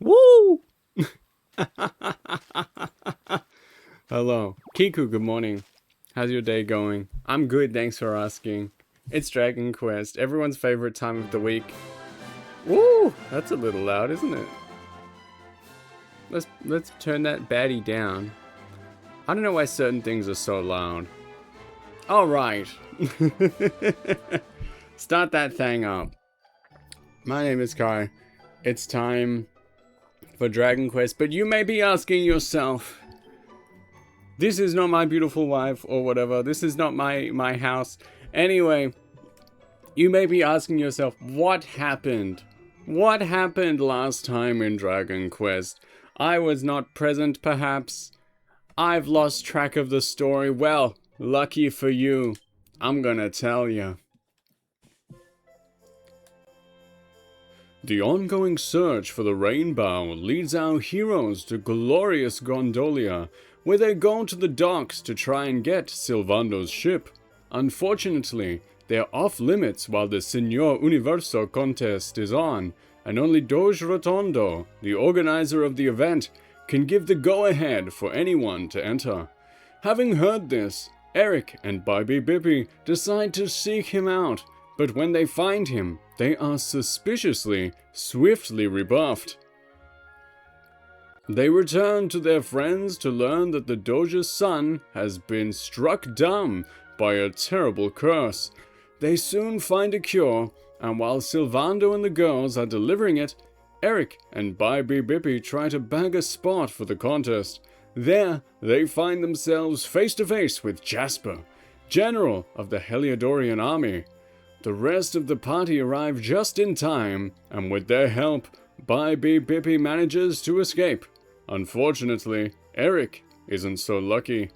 Woo! Hello. Kiku, good morning. How's your day going? I'm good, thanks for asking. It's Dragon Quest, everyone's favorite time of the week. Woo! That's a little loud, isn't it? Let's turn that baddie down. I don't know why certain things are so loud. Alright. Start that thing up. My name is Kai. It's time for Dragon Quest, but you may be asking yourself, this is not my beautiful wife or whatever, this is not my house. Anyway, you may be asking yourself, what happened? What happened last time in Dragon Quest? I was not present, perhaps. I've lost track of the story. Well, lucky for you, I'm gonna tell you. The ongoing search for the Rainbow leads our heroes to glorious Gondolia, where they go to the docks to try and get Sylvando's ship. Unfortunately, they're off limits while the Señor Universo contest is on, and only Doge Rotondo, the organizer of the event, can give the go-ahead for anyone to enter. Having heard this, Eric and Bibby Bippy decide to seek him out, but when they find him, they are suspiciously, swiftly rebuffed. They return to their friends to learn that the Doge's son has been struck dumb by a terrible curse. They soon find a cure, and while Sylvando and the girls are delivering it, Eric and Bibby Bippy try to bag a spot for the contest. There, they find themselves face to face with Jasper, general of the Heliodorian army. The rest of the party arrive just in time, and with their help, Bibby Bippy manages to escape. Unfortunately, Eric isn't so lucky.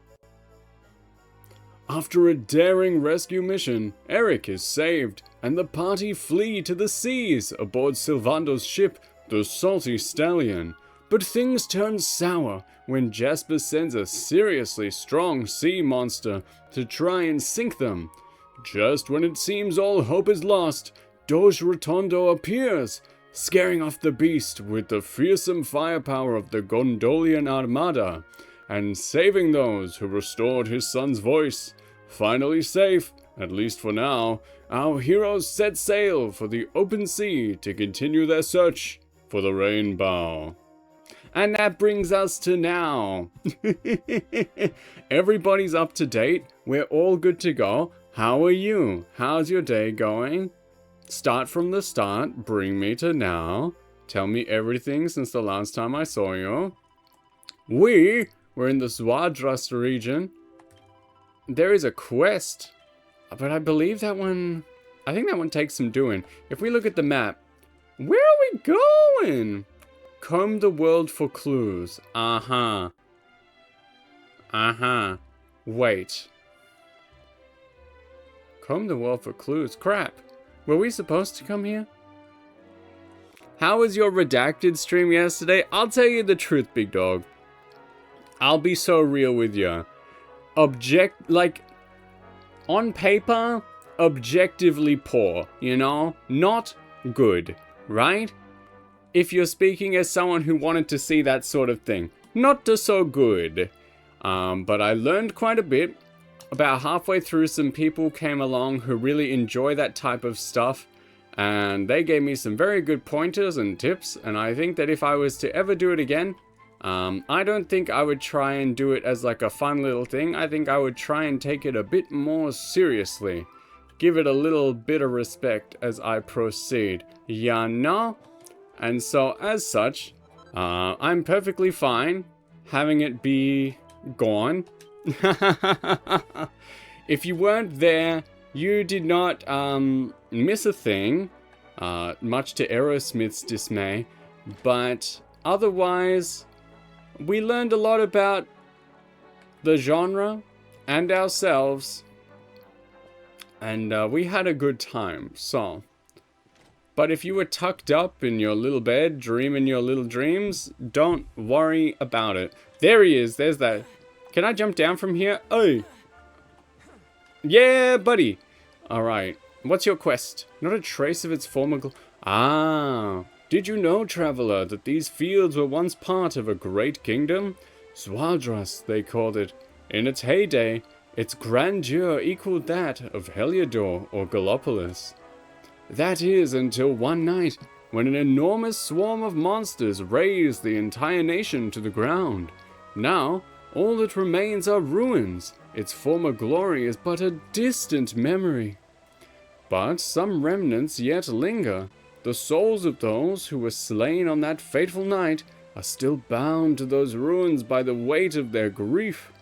After a daring rescue mission, Eric is saved, and the party flee to the seas aboard Sylvando's ship, the Salty Stallion. But things turn sour when Jasper sends a seriously strong sea monster to try and sink them. Just when it seems all hope is lost, Doge Rotondo appears, scaring off the beast with the fearsome firepower of the Gondolian Armada, and saving those who restored his son's voice. Finally safe, at least for now, our heroes set sail for the open sea to continue their search for the Rainbow. And that brings us to now. Everybody's up to date, we're all good to go. How are you? How's your day going? Start from the start, bring me to now. Tell me everything since the last time I saw you. We're in the Zwadrast region. There is a quest, but I believe that one, I think that one takes some doing. If we look at the map, where are we going? Comb the world for clues. Uh-huh. Wait. Comb the world for clues. Crap. Were we supposed to come here? How was your redacted stream yesterday? I'll tell you the truth, big dog. I'll be so real with you. On paper, objectively poor, you know? Not good, right? If you're speaking as someone who wanted to see that sort of thing. Not so good. But I learned quite a bit. About halfway through, some people came along who really enjoy that type of stuff, and they gave me some very good pointers and tips, and I think that if I was to ever do it again, I don't think I would try and do it as like a fun little thing. I think I would try and take it a bit more seriously. Give it a little bit of respect as I proceed. Ya know? And so, as such, I'm perfectly fine having it be gone. If you weren't there, you did not miss a thing, much to Aerosmith's dismay, but otherwise, we learned a lot about the genre and ourselves, and we had a good time, so. But if you were tucked up in your little bed, dreaming your little dreams, don't worry about it. There he is, there's that. Can I jump down from here? Oh! Yeah, buddy! Alright, what's your quest? Not a trace of its former Ah, Did you know, traveler, that these fields were once part of a great kingdom? Swadras, they called it. In its heyday, its grandeur equaled that of Heliodor or Gallopolis. That is, until one night, when an enormous swarm of monsters razed the entire nation to the ground. Now, all that remains are ruins. Its former glory is but a distant memory. But some remnants yet linger. The souls of those who were slain on that fateful night are still bound to those ruins by the weight of their grief.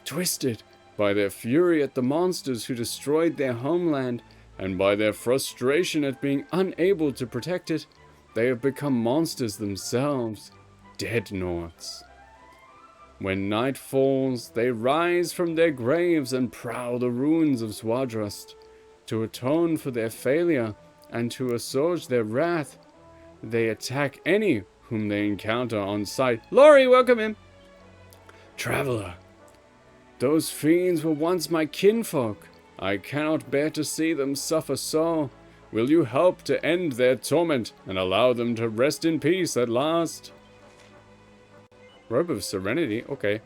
Twisted by their fury at the monsters who destroyed their homeland, and by their frustration at being unable to protect it, they have become monsters themselves, dead Nords. When night falls, they rise from their graves and prowl the ruins of Swadrast. To atone for their failure and to assuage their wrath, they attack any whom they encounter on sight. Laurie, welcome in! Traveler, those fiends were once my kinfolk. I cannot bear to see them suffer so. Will you help to end their torment and allow them to rest in peace at last? Robe of Serenity, okay.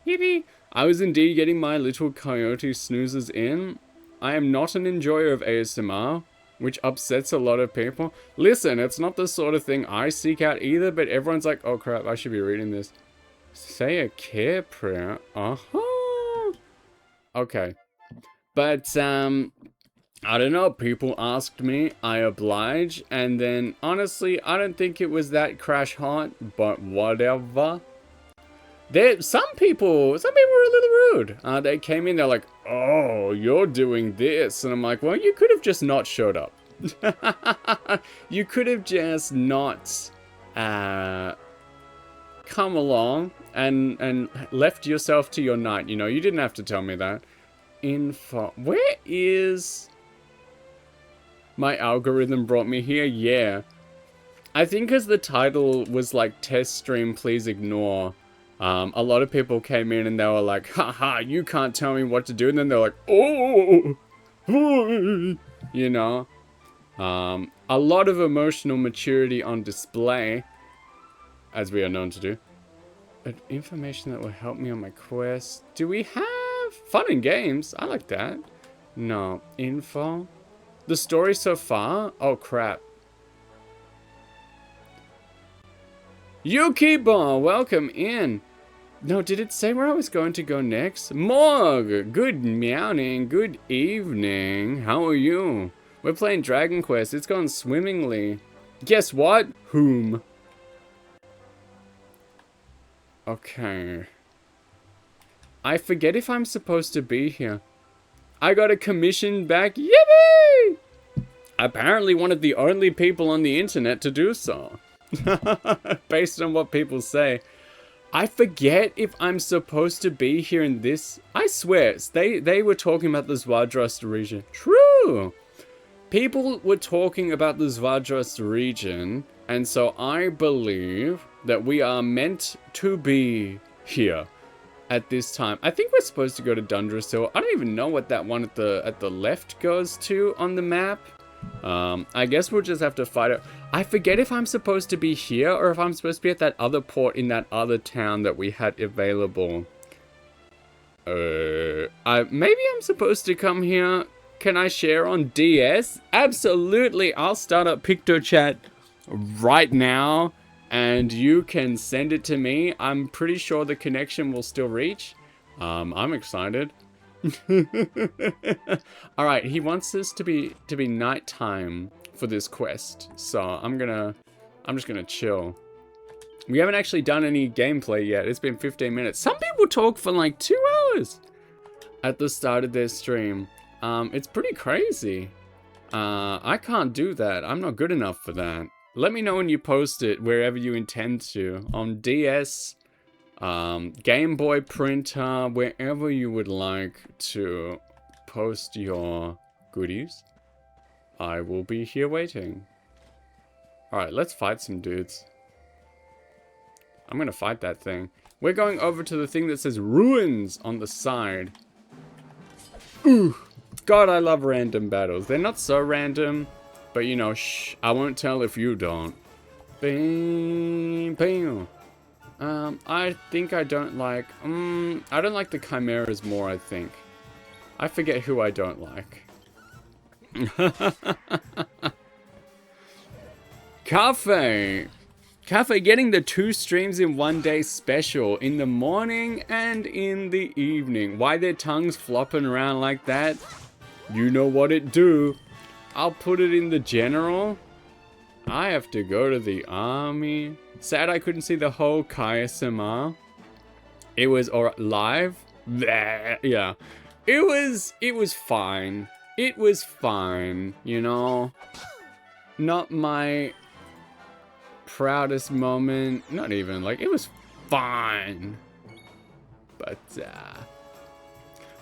Yippee! I was indeed getting my little coyote snoozes in. I am not an enjoyer of ASMR, which upsets a lot of people. Listen, it's not the sort of thing I seek out either, but everyone's like, oh crap, I should be reading this. Say a care prayer. Uh-huh. Okay. But, I don't know, people asked me, I oblige, and then, honestly, I don't think it was that crash hot, but whatever. Some people were a little rude. They came in, they're like, oh, you're doing this, and I'm like, well, you could have just not showed up. You could have just not, come along and left yourself to your night, you know, you didn't have to tell me that. Info. Where is... My algorithm brought me here? Yeah. I think because the title was like, test stream, please ignore. A lot of people came in and they were like, haha, you can't tell me what to do. And then they're like, oh, you know. A lot of emotional maturity on display, as we are known to do. But information that will help me on my quest. Do we have... Fun and games, I like that. No, info. The story so far? Oh crap. Yukibo, welcome in. No, did it say where I was going to go next? Morg, good meowing, good evening. How are you? We're playing Dragon Quest, it's gone swimmingly. Guess what? Whom? Okay. I forget if I'm supposed to be here. I got a commission back. Yippee! Apparently one of the only people on the internet to do so. Based on what people say. I forget if I'm supposed to be here in this. I swear, they were talking about the Swadrast region. True! People were talking about the Swadrast region. And so I believe that we are meant to be here. At this time. I think we're supposed to go to Dundrasil. I don't even know what that one at the left goes to on the map. I guess we'll just have to fight it. I forget if I'm supposed to be here or if I'm supposed to be at that other port in that other town that we had available. Maybe I'm supposed to come here. Can I share on DS? Absolutely. I'll start up PictoChat right now. And you can send it to me. I'm pretty sure the connection will still reach. I'm excited. All right, he wants this to be nighttime for this quest, so I'm just gonna chill. We haven't actually done any gameplay yet. It's been 15 minutes. Some people talk for like 2 hours at the start of their stream. It's pretty crazy. I can't do that. I'm not good enough for that. Let me know when you post it wherever you intend to. On DS, Game Boy printer, wherever you would like to post your goodies. I will be here waiting. Alright, let's fight some dudes. I'm gonna fight that thing. We're going over to the thing that says ruins on the side. Ooh, God, I love random battles. They're not so random. But you know, shh, I won't tell if you don't. Bing, bing. I think I don't like, I don't like the chimeras more, I think. I forget who I don't like. Cafe! Cafe getting the 2 streams in one day special, in the morning and in the evening. Why their tongues flopping around like that? You know what it do. I'll put it in the general. I have to go to the army. Sad I couldn't see the whole KSMR. It was live. Bleh, yeah. It was fine. It was fine, you know. Not my proudest moment. Not even, like, it was fine. But,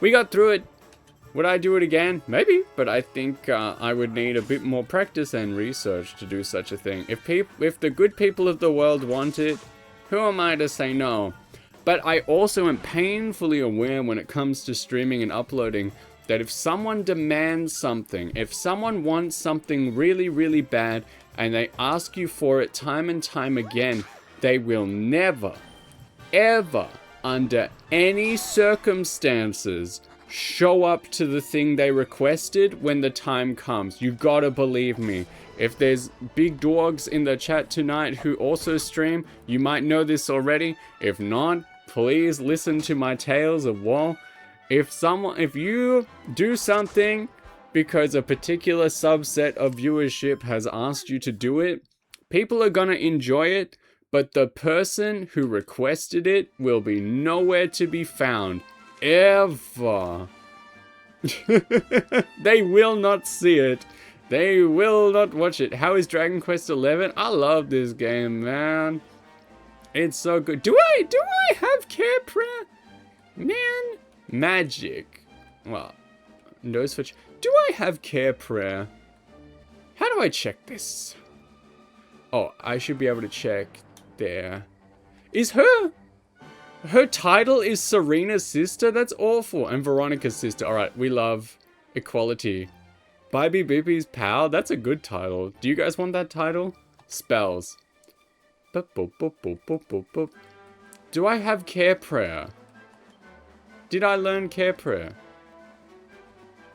we got through it. Would I do it again? Maybe, but I think I would need a bit more practice and research to do such a thing. If the good people of the world want it, who am I to say no? But I also am painfully aware when it comes to streaming and uploading that if someone demands something, if someone wants something really, really bad, and they ask you for it time and time again, they will never, ever, under any circumstances, show up to the thing they requested when the time comes. You gotta believe me. If there's big dogs in the chat tonight who also stream, you might know this already. If not, please listen to my tales of woe. If you do something because a particular subset of viewership has asked you to do it, people are gonna enjoy it, but the person who requested it will be nowhere to be found. Ever. They will not see it. They will not watch it. How is Dragon Quest XI? I love this game, man. It's so good. Do I have care prayer? Man, magic. Well, nose for... Do I have care prayer? How do I check this? Oh, I should be able to check there. Is her title is Serena's sister? That's awful. And Veronica's sister. Alright, we love equality. Bibi Bibi's pal? That's a good title. Do you guys want that title? Spells. Boop, boop, boop, boop, boop, boop, boop. Do I have care prayer? Did I learn care prayer?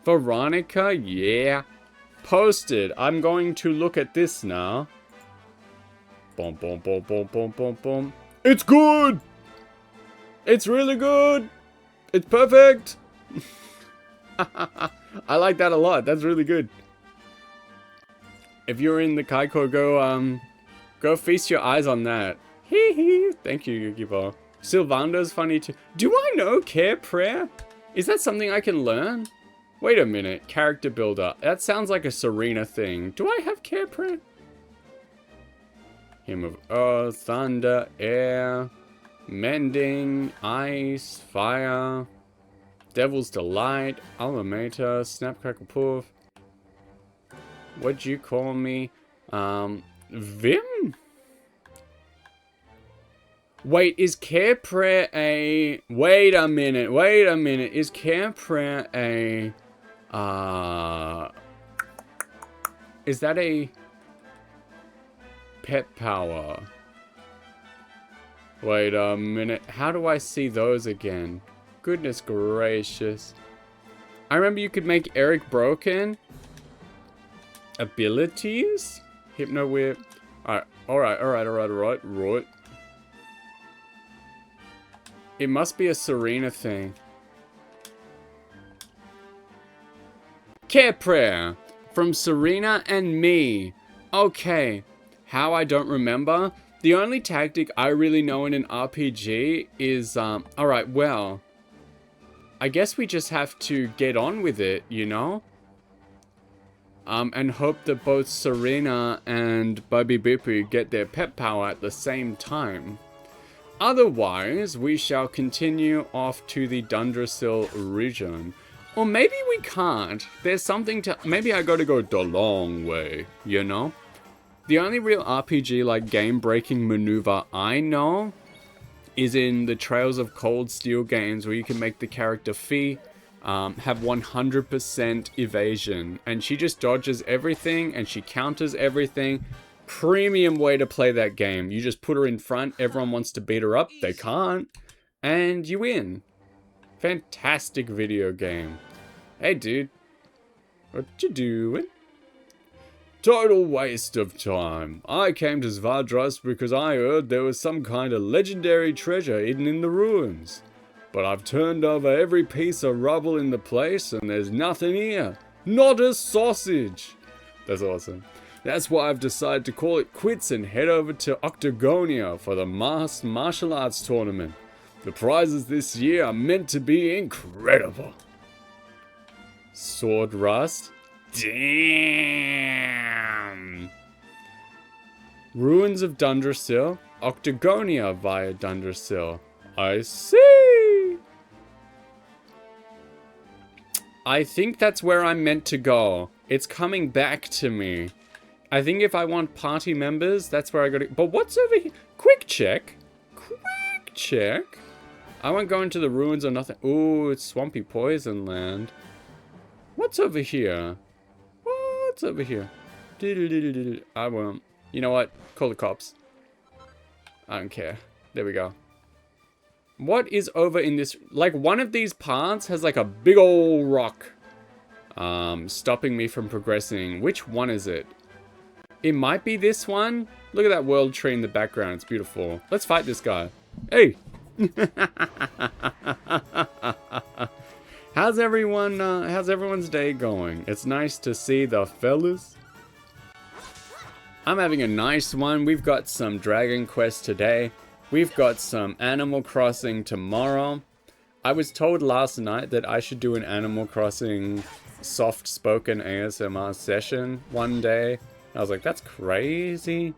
Veronica? Yeah. Posted. I'm going to look at this now. Boom, boom, boom, boom, boom, boom, boom. It's good! It's really good! It's perfect! I like that a lot. That's really good. If you're in the Kaiko, go feast your eyes on that. Hee hee. Thank you, Yukibo. Sylvando's funny too. Do I know care prayer? Is that something I can learn? Wait a minute. Character builder. That sounds like a Serena thing. Do I have care prayer? Hymn of Earth, Thunder, Air, Mending, Ice, Fire, Devil's Delight, Alma Mater, Snapcrackle Poof. What'd you call me? Vim? Wait, is care prayer a... Wait a minute. Is care prayer a... Is that a... pet power? Wait a minute. How do I see those again? Goodness gracious. I remember you could make Eric broken. Abilities? Hypno whip. Alright. It must be a Serena thing. Care prayer. From Serena and me. Okay. How I don't remember? The only tactic I really know in an RPG is, alright, well, I guess we just have to get on with it, you know? And hope that both Serena and Bubby Bippy get their pet power at the same time. Otherwise, we shall continue off to the Dundrasil region. Or maybe we can't. There's something to... Maybe I gotta go the long way, you know? The only real RPG like game-breaking maneuver I know is in the Trails of Cold Steel games where you can make the character Fee have 100% evasion. And she just dodges everything and she counters everything. Premium way to play that game. You just put her in front. Everyone wants to beat her up. They can't. And you win. Fantastic video game. Hey, dude. What you doing? Total waste of time. I came to Zvadros because I heard there was some kind of legendary treasure hidden in the ruins. But I've turned over every piece of rubble in the place and there's nothing here. Not a sausage. That's awesome. That's why I've decided to call it quits and head over to Octagonia for the martial arts tournament. The prizes this year are meant to be incredible. Sword rust? Damn. Ruins of Dundrasil. Octagonia via Dundrasil. I see. I think that's where I'm meant to go. It's coming back to me. I think if I want party members, that's where I gotta... But what's over here? Quick check. Quick check. I won't go into the ruins or nothing. Ooh, it's Swampy Poison Land. What's over here? What's over here? I won't. You know what? Call the cops. I don't care. There we go. What is over in this? Like, one of these paths has like a big old rock stopping me from progressing. Which one is it? It might be this one. Look at that world tree in the background. It's beautiful. Let's fight this guy. Hey. How's everyone's day going? It's nice to see the fellas. I'm having a nice one. We've got some Dragon Quest today. We've got some Animal Crossing tomorrow. I was told last night that I should do an Animal Crossing soft-spoken ASMR session one day. I was like, that's crazy.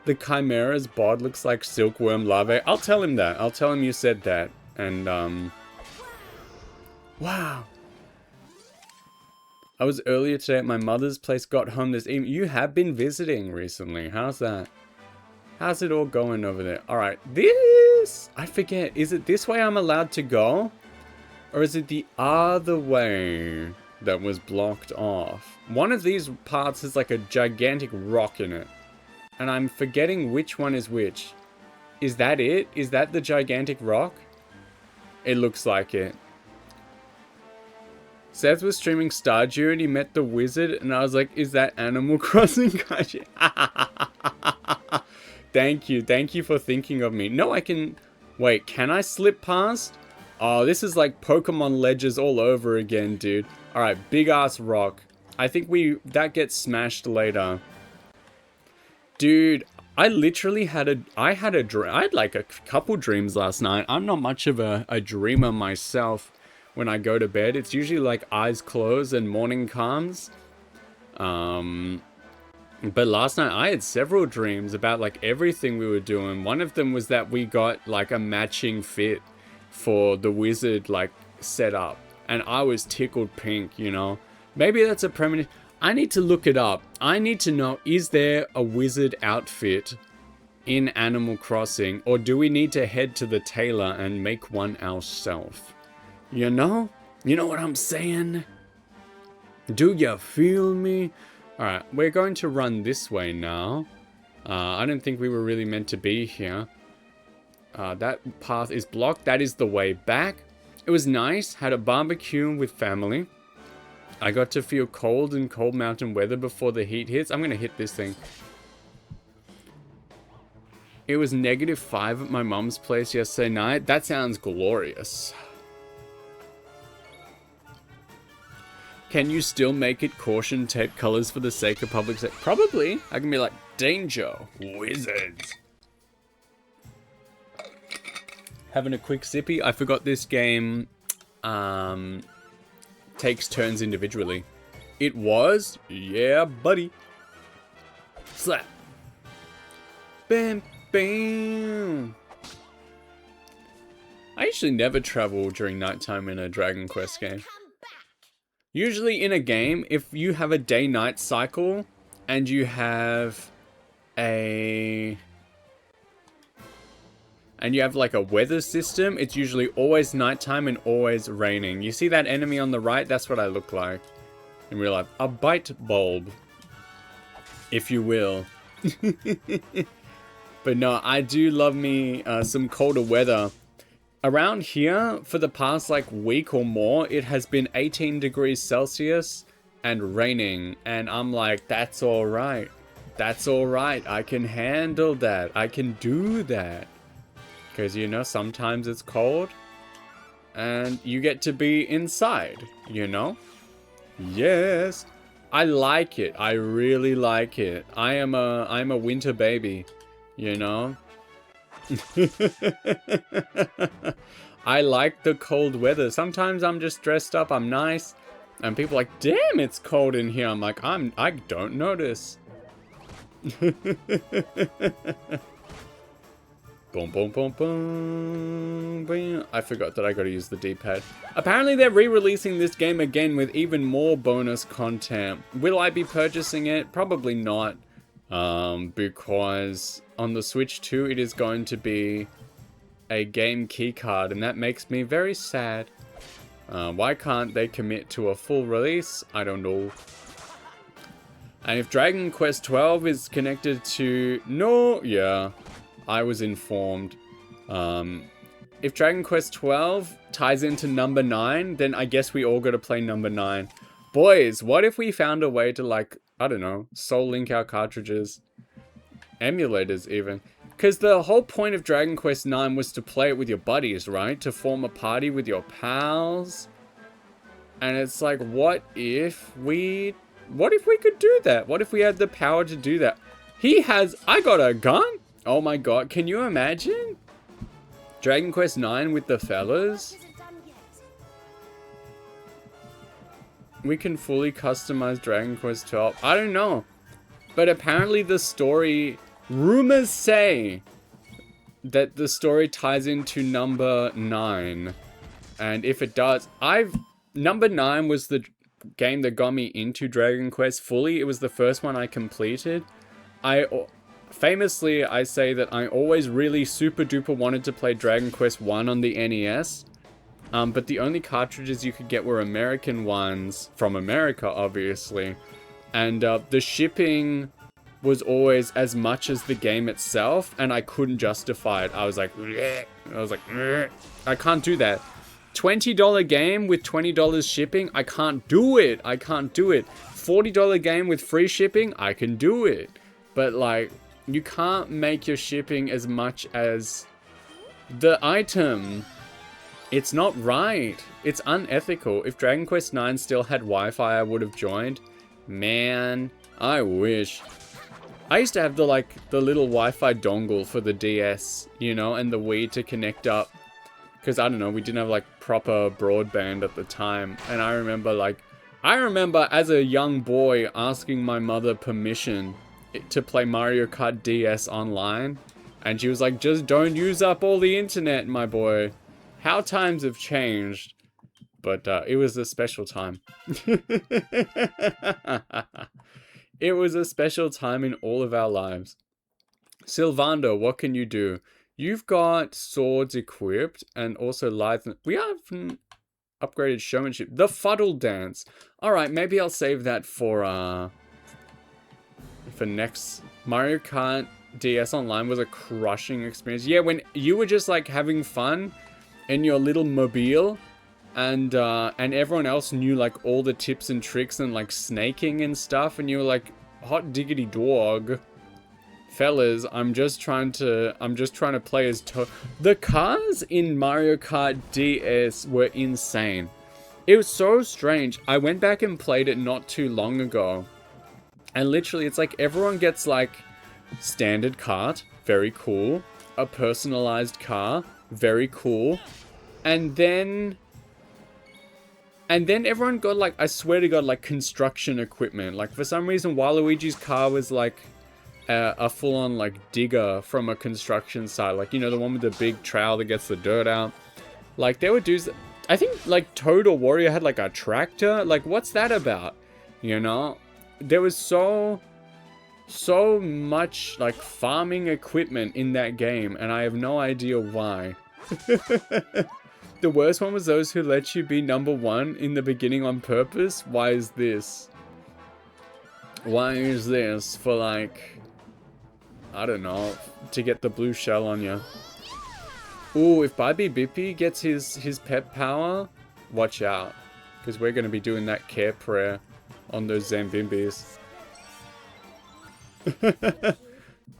The Chimera's bod looks like silkworm larvae. I'll tell him that. I'll tell him you said that. And, wow. I was earlier today at my mother's place, got home this evening. You have been visiting recently. How's that? How's it all going over there? Alright, this... I forget. Is it this way I'm allowed to go? Or is it the other way that was blocked off? One of these parts has like a gigantic rock in it. And I'm forgetting which one is which. Is that it? Is that the gigantic rock? It looks like it. Seth was streaming Stardew and he met the wizard and I was like, is that Animal Crossing? Thank you for thinking of me. No, I can... Wait, can I slip past? Oh, this is like Pokemon Ledges all over again, dude. Alright, big ass rock. I think that gets smashed later. Dude, I literally had I had like a couple dreams last night. I'm not much of a dreamer myself when I go to bed. It's usually like eyes closed and morning comes. But last night I had several dreams about like everything we were doing. One of them was that we got like a matching fit for the wizard like setup. And I was tickled pink, you know. Maybe that's a premonition. I need to look it up. I need to know, is there a wizard outfit in Animal Crossing? Or do we need to head to the tailor and make one ourselves? You know? You know what I'm saying? Do you feel me? Alright, we're going to run this way now. I don't think we were really meant to be here. That path is blocked. That is the way back. It was nice. Had a barbecue with family. I got to feel cold in cold mountain weather before the heat hits. I'm going to hit this thing. It was -5 at my mom's place yesterday night. That sounds glorious. Can you still make it caution tape colors for the sake of public safety? Probably. I can be like, danger, wizards. Having a quick sippy. I forgot this game takes turns individually. It was? Yeah, buddy. Slap. Bam, bam. I usually never travel during nighttime in a Dragon Quest game. Usually in a game, if you have a day-night cycle and you have a and you have like a weather system, it's usually always nighttime and always raining. You see that enemy on the right? That's what I look like in real life. A bite bulb, if you will. But no, I do love me some colder weather. Around here, for the past like week or more, it has been 18 degrees Celsius and raining. And I'm like, that's all right. That's all right. I can handle that. I can do that. Because, you know, sometimes it's cold and you get to be inside, you know? Yes. I like it. I really like it. I'm a winter baby, you know? I like the cold weather. Sometimes I'm just dressed up, I'm nice, and people are like, damn, it's cold in here. I'm like, I don't notice. Boom, boom, boom, boom, boom. I forgot that I gotta use the D-pad. Apparently they're re-releasing this game again with even more bonus content. Will I be purchasing it? Probably not. Because on the Switch 2 it is going to be a game keycard, and that makes me very sad. Why can't they commit to a full release? I don't know. And if Dragon Quest 12 is connected to... No, yeah, I was informed. If Dragon Quest 12 ties into number 9, then I guess we all gotta play number 9. Boys, what if we found a way to, like, I don't know, Soul Link our cartridges? Emulators, even. Because the whole point of Dragon Quest 9 was to play it with your buddies, right? To form a party with your pals. And it's like, what if we could do that? What if we had the power to do that? I got a gun? Oh my god, can you imagine? Dragon Quest 9 with the fellas? We can fully customize Dragon Quest 12. I don't know. But apparently the story... Rumors say that the story ties into number 9. And if it does... Number 9 was the game that got me into Dragon Quest fully. It was the first one I completed. Famously, I say that I always really super duper wanted to play Dragon Quest 1 on the NES. But the only cartridges you could get were American ones, from America, obviously. And the shipping was always as much as the game itself, and I couldn't justify it. I was like, I can't do that. $20 game with $20 shipping, I can't do it. I can't do it. $40 game with free shipping, I can do it. But like, you can't make your shipping as much as the item. It's not right. It's unethical. If Dragon Quest 9 still had Wi-Fi, I would have joined. Man, I wish. I used to have the little Wi-Fi dongle for the DS, you know, and the Wii to connect up. Because, I don't know, we didn't have, like, proper broadband at the time. And I remember as a young boy asking my mother permission to play Mario Kart DS online. And she was like, just don't use up all the internet, my boy. How times have changed. But it was a special time. It was a special time in all of our lives. Sylvando, what can you do? You've got swords equipped and also lithe. We haven't upgraded showmanship. The Fuddle Dance. Alright, maybe I'll save that for next. Mario Kart DS Online was a crushing experience. Yeah, when you were just like having fun in your little mobile, and everyone else knew like all the tips and tricks and like snaking and stuff, and you were like, hot diggity dog. Fellas, I'm just trying to play as The cars in Mario Kart DS were insane. It was so strange. I went back and played it not too long ago. And literally, it's like everyone gets like standard cart, very cool. A personalized car, very cool. And then everyone got like, I swear to God, like construction equipment. Like for some reason, Waluigi's car was like a full-on like digger from a construction site. Like, you know, the one with the big trowel that gets the dirt out. Like there were dudes, I think like Toad or Wario had like a tractor. Like what's that about? You know? There was so so much like farming equipment in that game, and I have no idea why. The worst one was those who let you be number 1 in the beginning on purpose. Why is this? Why is this for like, I don't know, to get the blue shell on you? Ooh, if Bibi Bippy gets his pet power, watch out. Because we're going to be doing that care prayer on those Zambimbis.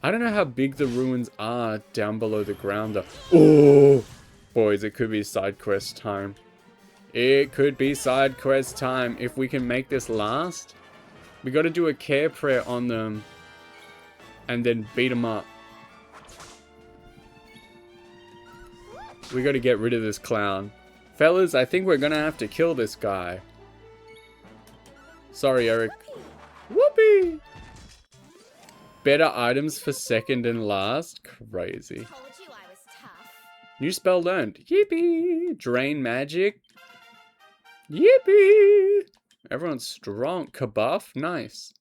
I don't know how big the ruins are down below the ground though. Oh, boys, it could be side quest time. It could be side quest time. If we can make this last, we got to do a care prayer on them and then beat them up. We got to get rid of this clown. Fellas, I think we're going to have to kill this guy. Sorry, Eric. Whoopee! Better items for second and last. Crazy. New spell learned. Yippee! Drain magic. Yippee! Everyone's strong. Kabuff. Nice.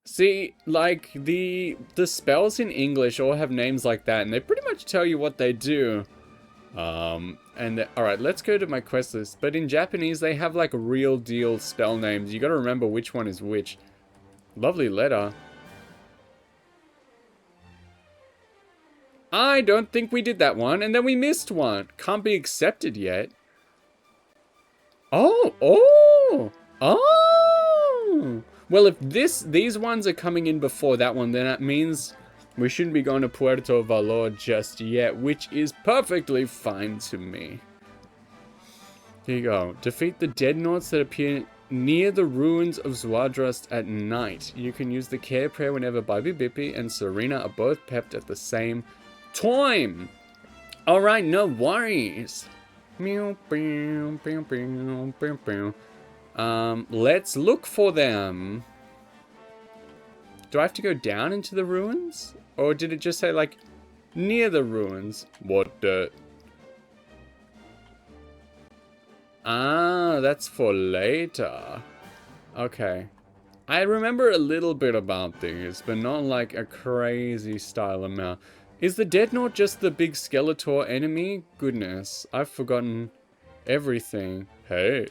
See, like, the spells in English all have names like that, and they pretty much tell you what they do. Alright, let's go to my quest list. But in Japanese, they have, like, real deal spell names. You gotta remember which one is which. Lovely letter. I don't think we did that one, and then we missed one. Can't be accepted yet. Oh! Well, if these ones are coming in before that one, then that means we shouldn't be going to Puerto Valor just yet, which is perfectly fine to me. Here you go. Defeat the Deadnaughts that appear near the ruins of Zwadrast at night. You can use the care prayer whenever Bibi Bippy and Serena are both pepped at the same time. Alright, no worries. Let's look for them. Do I have to go down into the ruins? Or did it just say, like, near the ruins? What the... Ah, that's for later. Okay. I remember a little bit about these, but not like a crazy style amount. Is the Deadnaught just the big Skeletor enemy? Goodness, I've forgotten everything. Hey.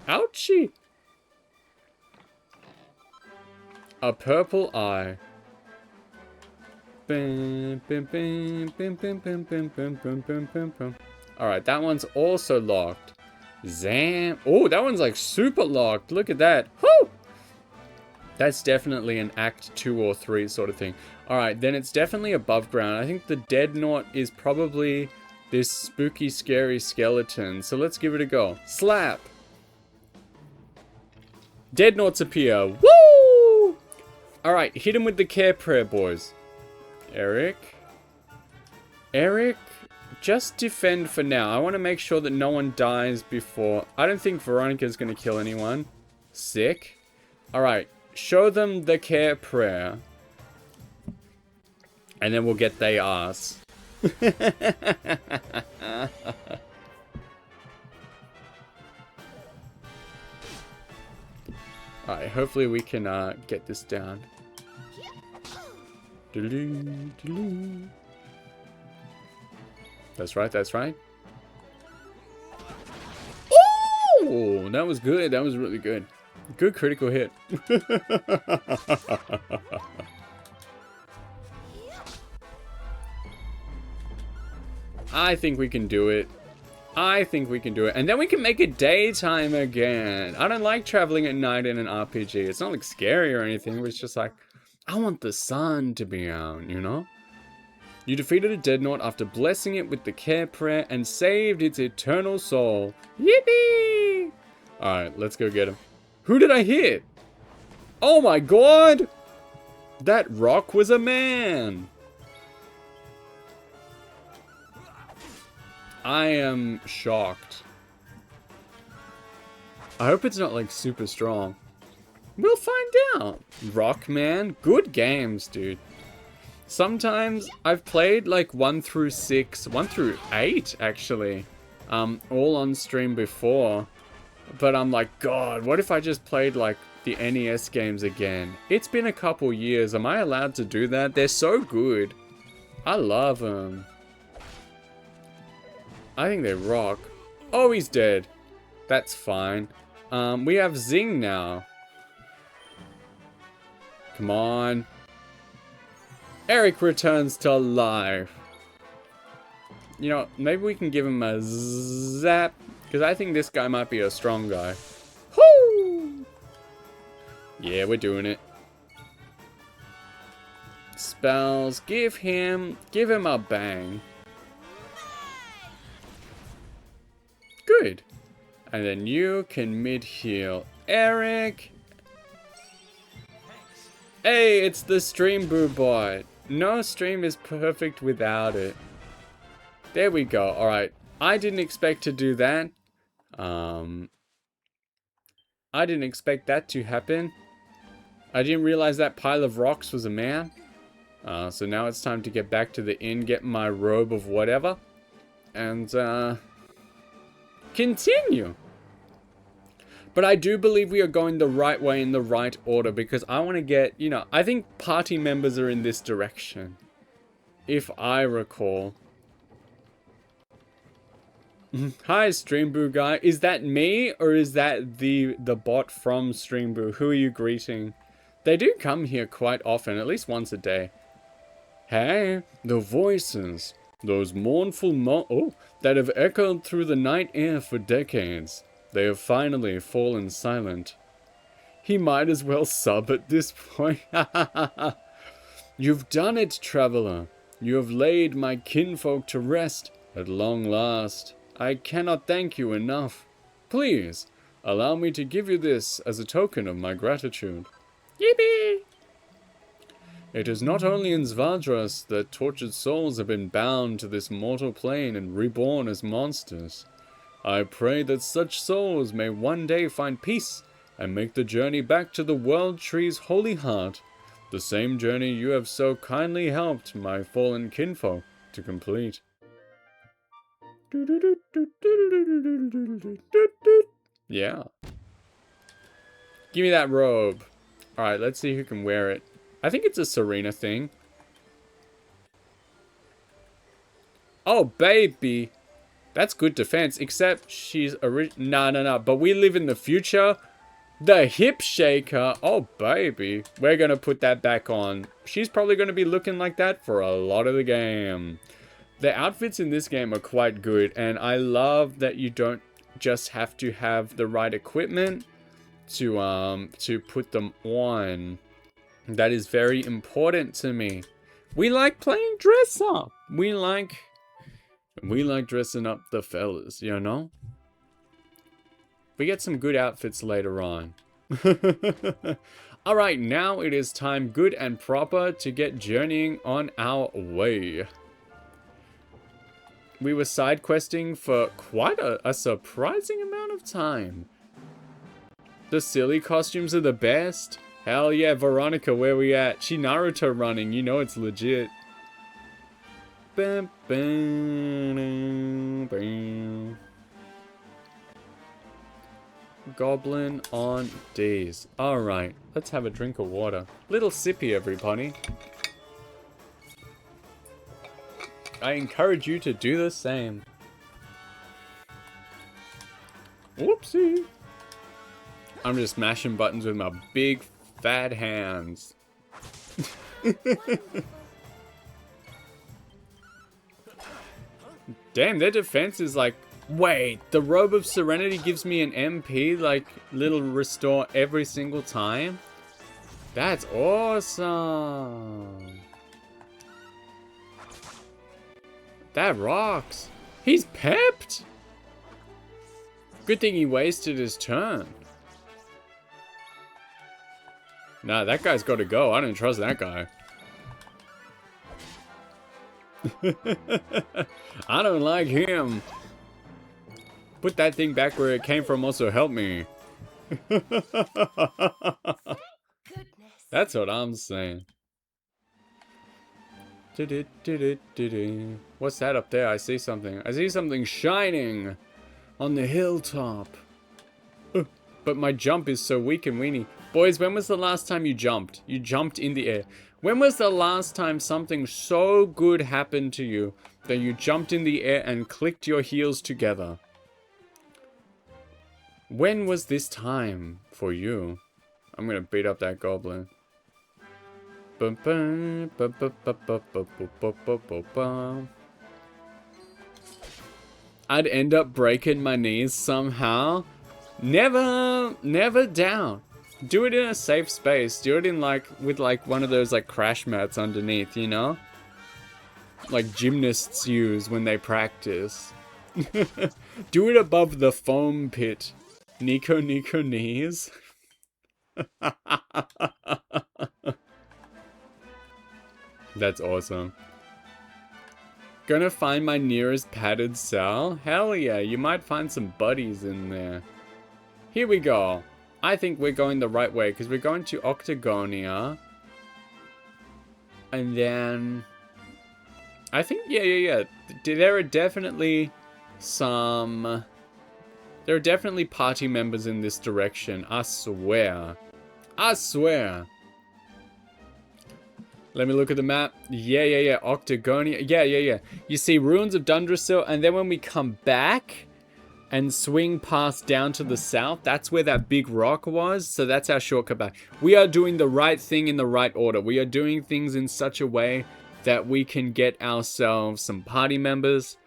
Ouchie! A purple eye. Alright, that one's also locked. Zam. Oh, that one's like super locked. Look at that. Whoo! That's definitely an Act 2 or 3 sort of thing. Alright, then it's definitely above ground. I think the Deadnaught is probably this spooky, scary skeleton. So let's give it a go. Slap! Deadnaughts appear. Woo! Alright, hit him with the care prayer, boys. Eric, just defend for now. I want to make sure that no one dies before. I don't think Veronica's going to kill anyone. Sick. Alright, show them the care prayer. And then we'll get they ass. Alright, hopefully we can get this down. That's right, that's right. Oh, that was good. That was really good. Good critical hit. I think we can do it. I think we can do it. And then we can make it daytime again. I don't like traveling at night in an RPG. It's not like scary or anything. It's just like, I want the sun to be out, you know? You defeated a Deadnaught after blessing it with the care prayer and saved its eternal soul. Yippee! Alright, let's go get him. Who did I hit? Oh my god! That rock was a man! I am shocked. I hope it's not like super strong. We'll find out. Rockman, good games, dude. Sometimes I've played like 1 through 6, 1 through 8 actually, all on stream before. But I'm like, God, what if I just played like the NES games again. It's been a couple years. Am I allowed to do that? They're so good. I love them. I think they rock. Oh, he's dead. That's fine. We have Zing now. Come on. Eric returns to life. You know, maybe we can give him a zap. Because I think this guy might be a strong guy. Woo! Yeah, we're doing it. Spells. Give him a bang. Good. And then you can mid-heal. Eric. Hey, it's the Stream Boo bot. No stream is perfect without it. There we go. Alright. I didn't expect to do that. I didn't expect that to happen. I didn't realize that pile of rocks was a man. So now it's time to get back to the inn, get my robe of whatever. And, continue. But I do believe we are going the right way in the right order because I want to get, you know, I think party members are in this direction. If I recall. Hi, Streamboo guy. Is that me or is that the bot from Streamboo? Who are you greeting? They do come here quite often, at least once a day. Hey, the voices. Those mournful that have echoed through the night air for decades. They have finally fallen silent. He might as well sub at this point. You've done it, traveler. You have laid my kinfolk to rest at long last. I cannot thank you enough. Please, allow me to give you this as a token of my gratitude. Yippee! It is not only in Svadras that tortured souls have been bound to this mortal plane and reborn as monsters. I pray that such souls may one day find peace and make the journey back to the World Tree's holy heart, the same journey you have so kindly helped my fallen kinfolk to complete. Yeah. Give me that robe. Alright, let's see who can wear it. I think it's a Serena thing. Oh, baby. That's good defense, except she's no. But we live in the future. The hip shaker. Oh, baby. We're going to put that back on. She's probably going to be looking like that for a lot of the game. The outfits in this game are quite good. And I love that you don't just have to have the right equipment to put them on. That is very important to me. We like playing dress up. We like dressing up the fellas, you know? We get some good outfits later on. Alright, now it is time good and proper to get journeying on our way. We were side questing for quite a surprising amount of time. The silly costumes are the best. Hell yeah, Veronica, where we at? She Naruto running, you know it's legit. Bam, bam, bam. Goblin on D's. Alright, let's have a drink of water. Little sippy, everybody. I encourage you to do the same. Whoopsie. I'm just mashing buttons with my big fat hands. Damn, their defense is like... Wait, the Robe of Serenity gives me an MP, like, little restore every single time? That's awesome. That rocks. He's pepped. Good thing he wasted his turn. Nah, that guy's got to go. I don't trust that guy. I don't like him. Put that thing back where it came from. Also, help me. That's what I'm saying. What's that up there? I see something. I see something shining on the hilltop. But my jump is so weak and weenie. Boys, when was the last time you jumped? You jumped in the air. When was the last time something so good happened to you that you jumped in the air and clicked your heels together? When was this time for you? I'm gonna beat up that goblin. I'd end up breaking my knees somehow. Never down. Do it in a safe space. Do it in with one of those crash mats underneath, you know? Like gymnasts use when they practice. Do it above the foam pit. Nico knees. That's awesome. Gonna find my nearest padded cell? Hell yeah, you might find some buddies in there. Here we go. I think we're going the right way because we're going to Octagonia. And then... I think, yeah. There are definitely some... There are definitely party members in this direction. I swear. I swear. Let me look at the map. Yeah. Octagonia. Yeah. You see Ruins of Dundrasil, and then when we come back and swing past down to the south, that's where that big rock was. So that's our shortcut back. We are doing the right thing in the right order. We are doing things in such a way that we can get ourselves some party members.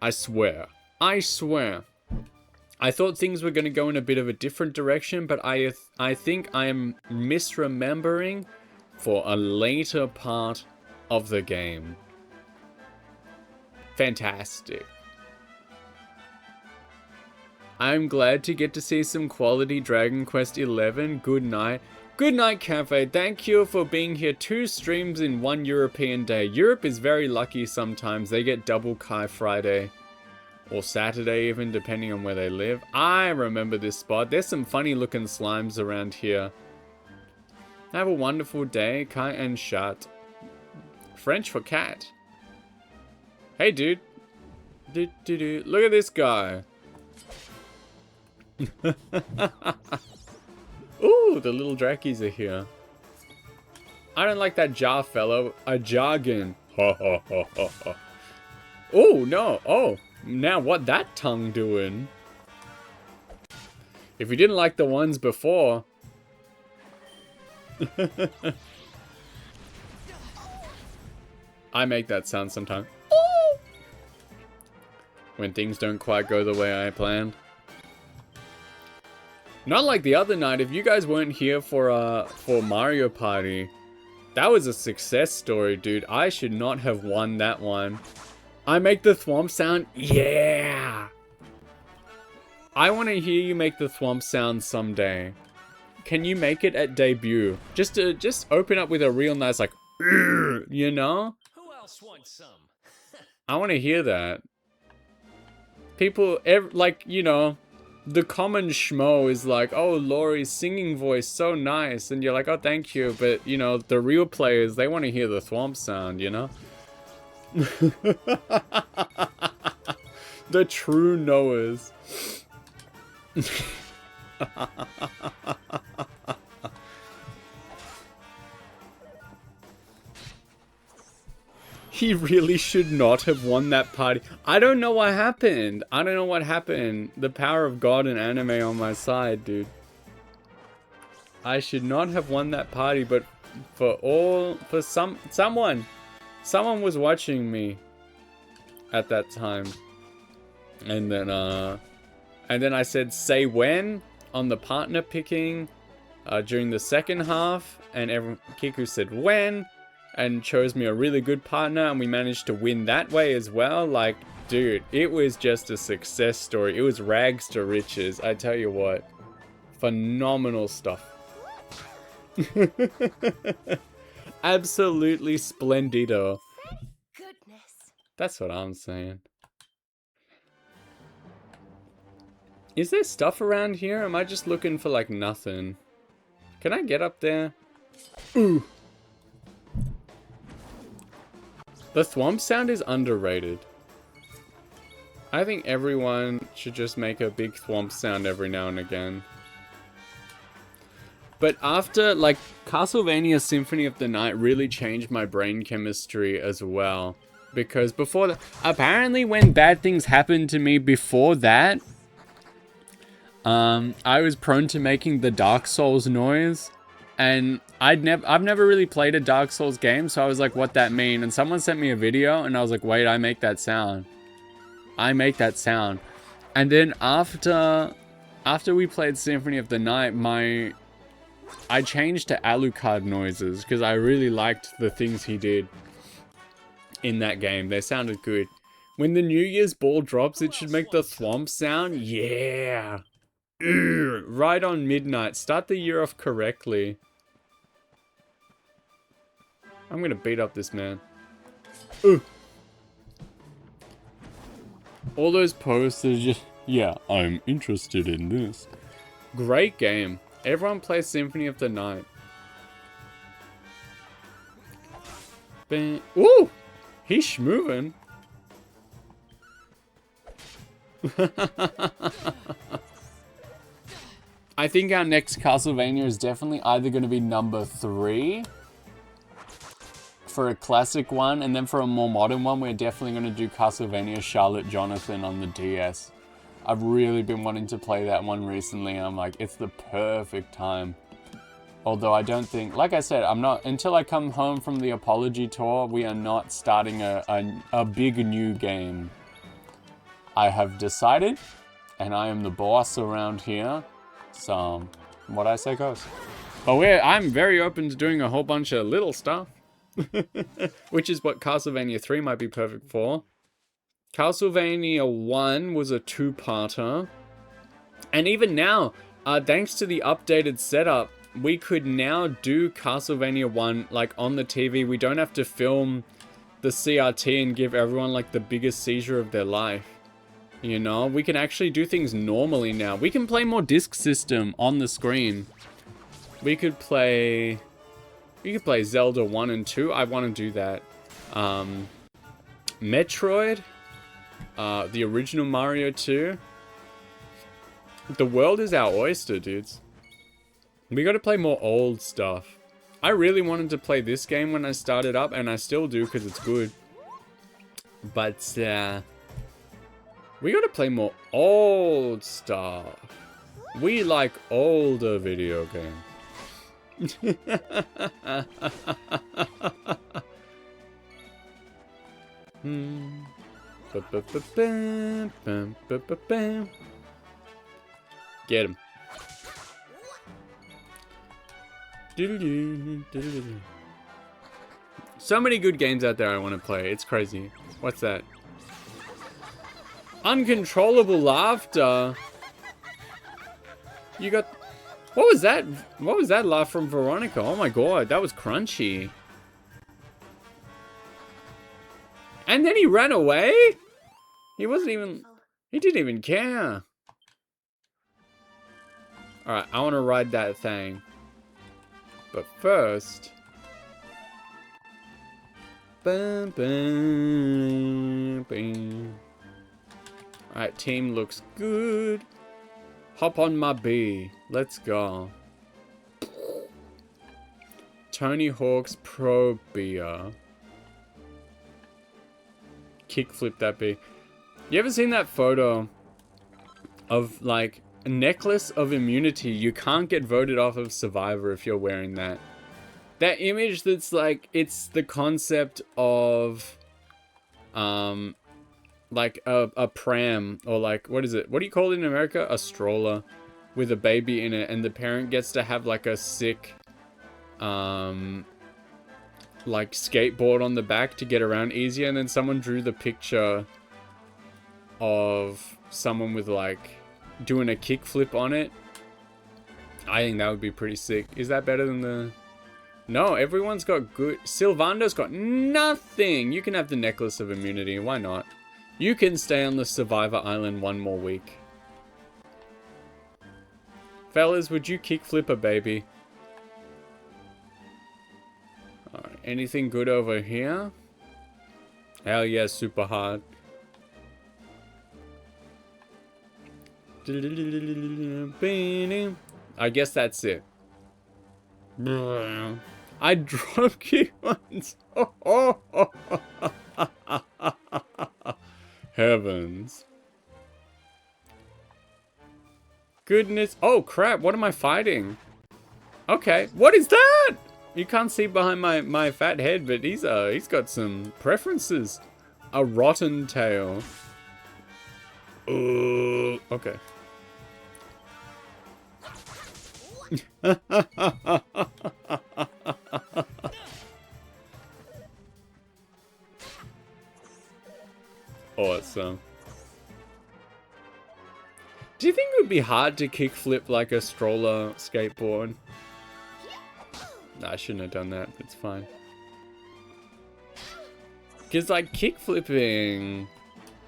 I swear. I thought things were going to go in a bit of a different direction, but I think I am misremembering for a later part of the game. Fantastic. I'm glad to get to see some quality Dragon Quest XI. Good night. Good night, Cafe. Thank you for being here. 2 streams in 1 European day. Europe is very lucky sometimes. They get double Kai Friday. Or Saturday even, depending on where they live. I remember this spot. There's some funny looking slimes around here. Have a wonderful day, Kai and Shat. French for cat. Hey, dude. Look at this guy. Ooh, the little Drakies are here. I don't like that jar fellow. A jargon. Oh, no. Oh, now what that tongue doing? If you didn't like the ones before... I make that sound sometimes. When things don't quite go the way I planned. Not like the other night. If you guys weren't here for Mario Party, that was a success story, dude. I should not have won that one. I make the thwomp sound? Yeah! I want to hear you make the thwomp sound someday. Can you make it at debut? Just open up with a real nice you know? Who else wants some? I want to hear that. People, you know, the common schmo is like, oh, Laurie's singing voice, so nice. And you're like, oh, thank you. But, you know, the real players, they want to hear the thwomp sound, you know? The true knowers. He really should not have won that party. I don't know what happened. The power of God and anime on my side, dude. I should not have won that party, but someone was watching me at that time. And then I said, say when on the partner picking during the second half. And Kiku said when. And chose me a really good partner, and we managed to win that way as well. Like, dude, it was just a success story. It was rags to riches, I tell you what. Phenomenal stuff. Absolutely splendido. Goodness. That's what I'm saying. Is there stuff around here? Am I just looking for, like, nothing? Can I get up there? Ooh. The thwomp sound is underrated. I think everyone should just make a big thwomp sound every now and again. But after, like, Castlevania Symphony of the Night really changed my brain chemistry as well. Because before that, apparently when bad things happened to me before that, I was prone to making the Dark Souls noise. And I've never really played a Dark Souls game, so I was like, what that mean? And someone sent me a video, and I was like, wait, I make that sound. I make that sound. And then after we played Symphony of the Night, I changed to Alucard noises, because I really liked the things he did in that game. They sounded good. When the New Year's ball drops, it should make the thwomp sound. Yeah. Right on midnight. Start the year off correctly. I'm gonna beat up this man. All those posts are just, yeah, I'm interested in this. Great game. Everyone plays Symphony of the Night. Ooh! He's schmovin'. I think our next Castlevania is definitely either going to be number 3 for a classic one, and then for a more modern one, we're definitely going to do Castlevania Charlotte Jonathan on the DS. I've really been wanting to play that one recently, and I'm like, it's the perfect time. Although I don't think, like I said, I'm not, until I come home from the Apology Tour, we are not starting a big new game. I have decided, and I am the boss around here, so what I say goes. But I'm very open to doing a whole bunch of little stuff. Which is what Castlevania 3 might be perfect for. Castlevania 1 was a 2-parter. And even now, thanks to the updated setup, we could now do Castlevania 1 like on the TV. We don't have to film the CRT and give everyone like the biggest seizure of their life. You know, we can actually do things normally now. We can play more disc system on the screen. We could play Zelda 1 and 2. I want to do that. Metroid. The original Mario 2. The world is our oyster, dudes. We gotta play more old stuff. I really wanted to play this game when I started up, and I still do because it's good. But, we gotta play more old stuff. We like older video games. Get him. So many good games out there I want to play. It's crazy. What's that? Uncontrollable laughter. You got... What was that? What was that laugh from Veronica? Oh my god, that was crunchy. And then he ran away? He wasn't even... He didn't even care. Alright, I want to ride that thing. But first... Bum, bum, bum. Alright, team looks good. Hop on my bee. Let's go. Tony Hawk's Pro Beer. Kickflip that bee. You ever seen that photo of, like, a necklace of immunity? You can't get voted off of Survivor if you're wearing that. That image that's, like, it's the concept of, like, a pram, or, like, what is it? What do you call it in America? A stroller with a baby in it, and the parent gets to have, like, a sick, like, skateboard on the back to get around easier, and then someone drew the picture of someone with, like, doing a kickflip on it. I think that would be pretty sick. Is that better than the... No, everyone's got good... Sylvando's got nothing! You can have the Necklace of Immunity, why not? You can stay on the Survivor Island one more week. Fellas, would you kickflip a baby? Alright, anything good over here? Hell yeah, super hard. I guess that's it. I drop kick once. Heavens. Goodness. Oh, crap. What am I fighting? Okay. What is that? You can't see behind my fat head, but he's got some preferences. A rotten tail. Okay. Awesome. Do you think it would be hard to kickflip like a stroller skateboard? Nah, I shouldn't have done that. It's fine. Because like kickflipping,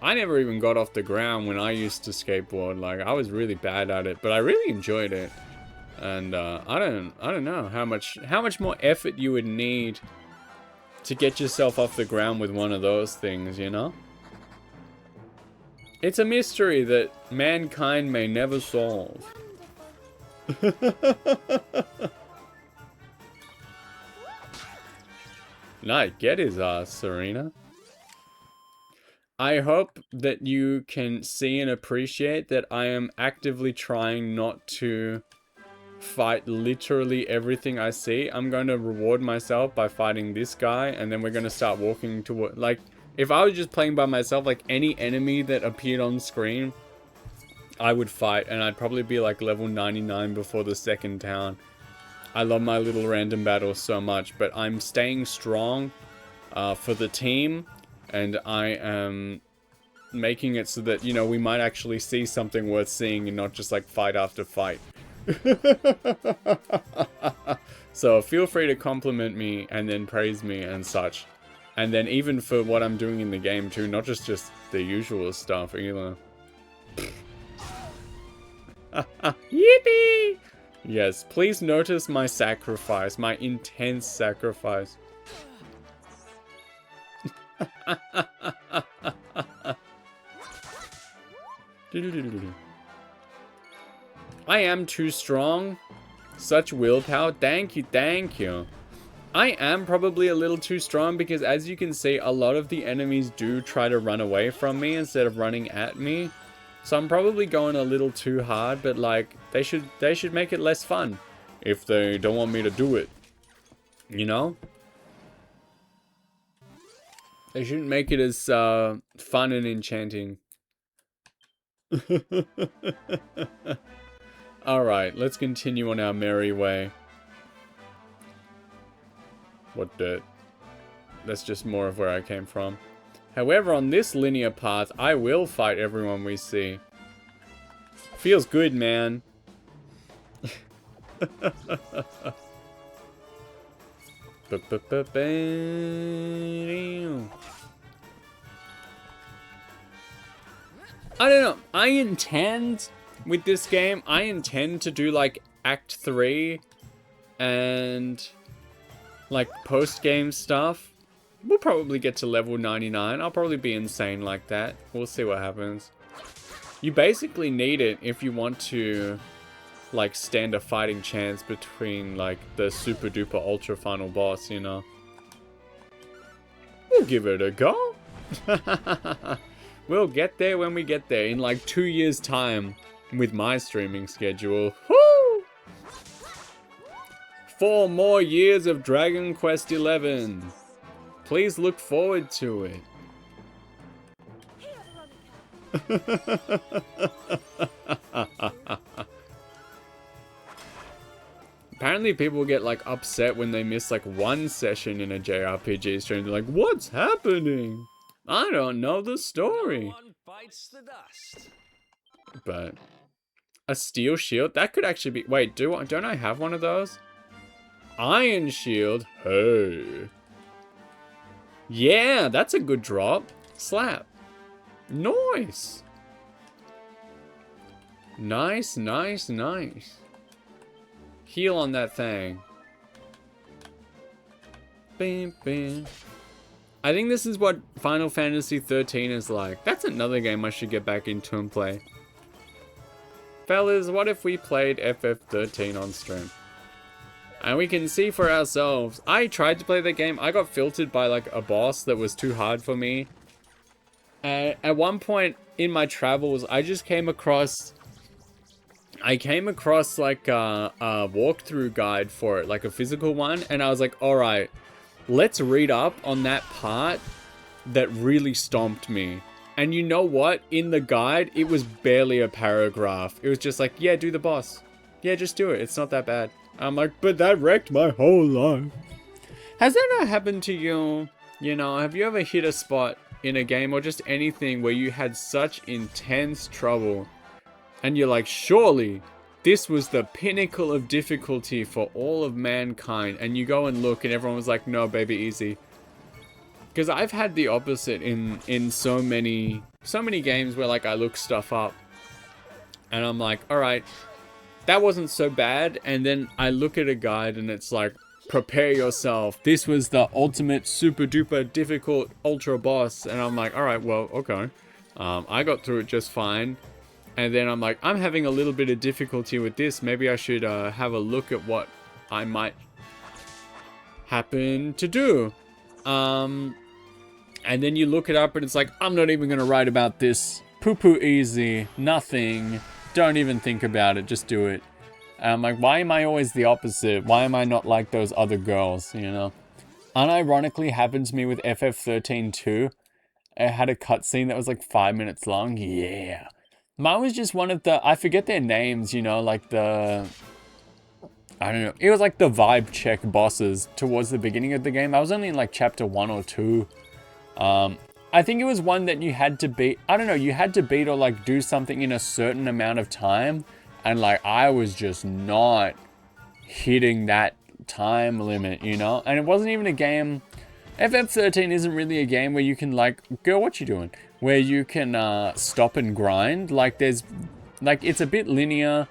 I never even got off the ground when I used to skateboard. Like I was really bad at it, but I really enjoyed it. And I don't know how much more effort you would need to get yourself off the ground with one of those things, you know? It's a mystery that mankind may never solve. Nah, get his ass, Serena. I hope that you can see and appreciate that I am actively trying not to fight literally everything I see. I'm going to reward myself by fighting this guy, and then we're going to start walking toward, like, if I was just playing by myself, like any enemy that appeared on screen, I would fight, and I'd probably be like level 99 before the second town. I love my little random battles so much, but I'm staying strong for the team, and I am making it so that, you know, we might actually see something worth seeing and not just like fight after fight. So feel free to compliment me and then praise me and such. And then even for what I'm doing in the game too, not just the usual stuff either. Yippee! Yes, please notice my sacrifice, my intense sacrifice. I am too strong. Such willpower. Thank you, thank you. I am probably a little too strong because, as you can see, a lot of the enemies do try to run away from me instead of running at me. So I'm probably going a little too hard, but like they should make it less fun if they don't want me to do it. You know? They shouldn't make it as fun and enchanting. Alright, let's continue on our merry way. What dirt? That's just more of where I came from. However, on this linear path, I will fight everyone we see. Feels good, man. I don't know. I intend, with this game, I intend to do like Act 3 and like post-game stuff. We'll probably get to level 99. I'll probably be insane like that. We'll see what happens. You basically need it if you want to like stand a fighting chance between like the super duper ultra final boss, you know. We'll give it a go. We'll get there when we get there in like 2 years time with my streaming schedule. Woo! 4 more years of Dragon Quest XI. Please look forward to it. Apparently people get like upset when they miss like one session in a JRPG stream. They're like, what's happening? I don't know the story. No one bites the dust. But a steel shield? That could actually be... Wait, don't I have one of those? Iron shield? Hey. Yeah, that's a good drop. Slap. Nice. Nice, nice, nice. Heal on that thing. Bam, bam. I think this is what Final Fantasy 13 is like. That's another game I should get back into and play. Fellas, what if we played FF13 on stream? And we can see for ourselves. I tried to play the game. I got filtered by like a boss that was too hard for me. At one point in my travels, I just came across like a walkthrough guide for it, like a physical one. And I was like, all right, let's read up on that part that really stomped me. And you know what? In the guide, it was barely a paragraph. It was just like, yeah, do the boss. Yeah, just do it. It's not that bad. I'm like, but that wrecked my whole life. Has that not happened to you? You know, have you ever hit a spot in a game or just anything where you had such intense trouble and you're like, surely this was the pinnacle of difficulty for all of mankind, and you go and look and everyone was like, no, baby, easy. Because I've had the opposite in so many games where like I look stuff up and I'm like, all right, that wasn't so bad, and then I look at a guide and it's like, prepare yourself, this was the ultimate super duper difficult ultra boss, and I'm like, all right, well, okay, I got through it just fine. And then I'm like, I'm having a little bit of difficulty with this, maybe I should have a look at what I might happen to do. And then you look it up and it's like, I'm not even gonna write about this, poo easy, nothing, don't even think about it, just do it. And I'm like, why am I always the opposite? Why am I not like those other girls, you know? Unironically happened to me with FF13 too. It had a cutscene that was like 5 minutes long. Yeah. Mine was just one of the, I forget their names, you know, like the, I don't know. It was like the vibe check bosses towards the beginning of the game. I was only in like chapter 1 or 2. I think it was one that you had to beat, I don't know, you had to beat or like do something in a certain amount of time. And like, I was just not hitting that time limit, you know? And it wasn't even a game, FF13 isn't really a game where you can like, girl, what you doing? Where you can stop and grind. Like there's, like it's a bit linear.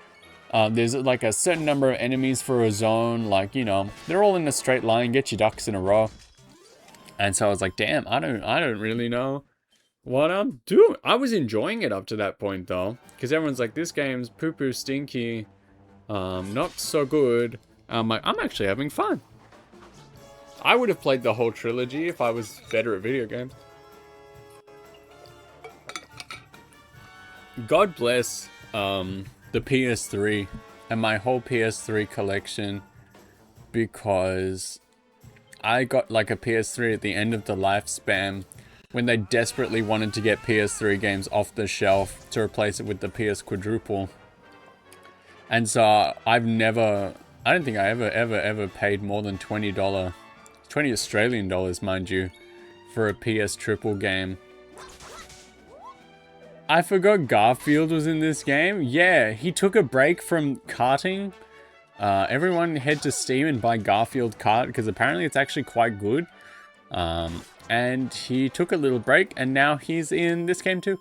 There's like a certain number of enemies for a zone. Like, you know, they're all in a straight line, get your ducks in a row. And so I was like, damn, I don't really know what I'm doing. I was enjoying it up to that point though, because everyone's like, this game's poo stinky, not so good. I'm like, I'm actually having fun. I would have played the whole trilogy if I was better at video games. God bless the PS3 and my whole PS3 collection, because I got like a PS3 at the end of the lifespan when they desperately wanted to get PS3 games off the shelf to replace it with the PS Quadruple. And so I don't think I ever paid more than $20, 20 Australian dollars, mind you, for a PS Triple game. I forgot Garfield was in this game. Yeah, he took a break from karting. Everyone head to Steam and buy Garfield Kart, because apparently it's actually quite good. And he took a little break, and now he's in this game too.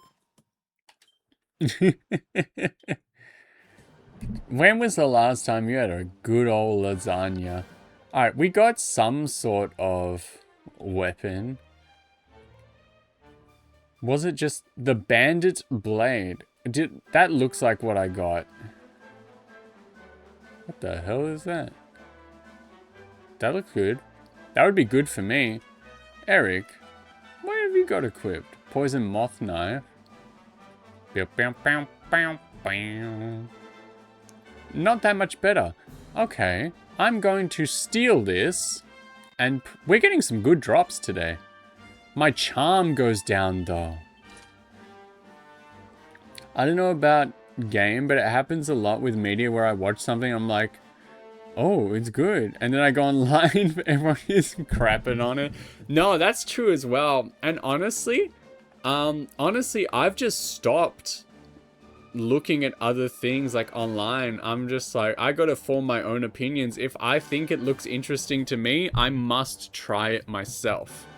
When was the last time you had a good old lasagna? Alright, we got some sort of weapon. Was it just the bandit blade? That looks like what I got. What the hell is that? That looks good. That would be good for me. Eric, what have you got equipped? Poison moth knife. Not that much better. Okay, I'm going to steal this. And we're getting some good drops today. My charm goes down though. I don't know about game, but it happens a lot with media where I watch something, I'm like, oh, it's good. And then I go online, everyone is crapping on it. No, that's true as well. And honestly, I've just stopped looking at other things like online. I'm just like, I gotta form my own opinions. If I think it looks interesting to me, I must try it myself.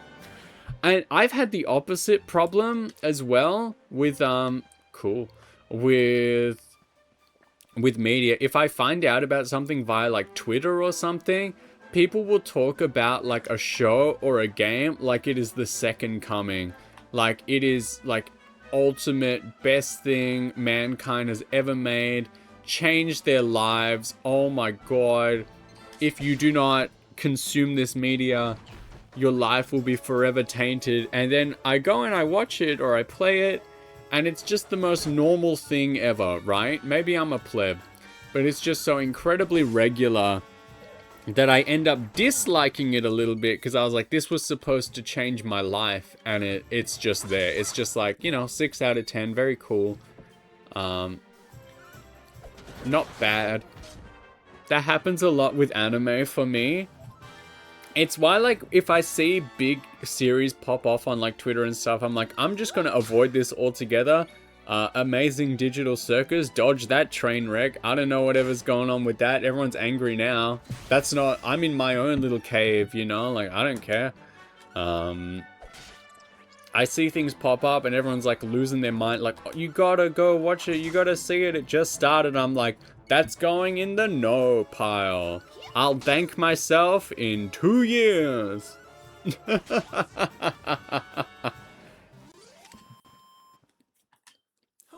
And I've had the opposite problem as well with with media. If I find out about something via like Twitter or something, people will talk about like a show or a game like it is the second coming, like it is like ultimate best thing mankind has ever made, changed their lives. Oh my god, if you do not consume this media, your life will be forever tainted. And then I go and I watch it or I play it, and it's just the most normal thing ever, right? Maybe I'm a pleb, but it's just so incredibly regular that I end up disliking it a little bit, because I was like, this was supposed to change my life, and it's just there. It's just like, you know, 6 out of 10, very cool. Not bad. That happens a lot with anime for me. It's why, like, if I see big series pop off on, like, Twitter and stuff, I'm like, I'm just gonna avoid this altogether. Amazing Digital Circus, dodge that train wreck. I don't know whatever's going on with that. Everyone's angry now. That's not... I'm in my own little cave, you know? Like, I don't care. I see things pop up and everyone's, like, losing their mind. Like, oh, you gotta go watch it. You gotta see it. It just started. I'm like, that's going in the no pile. I'll thank myself in 2 years.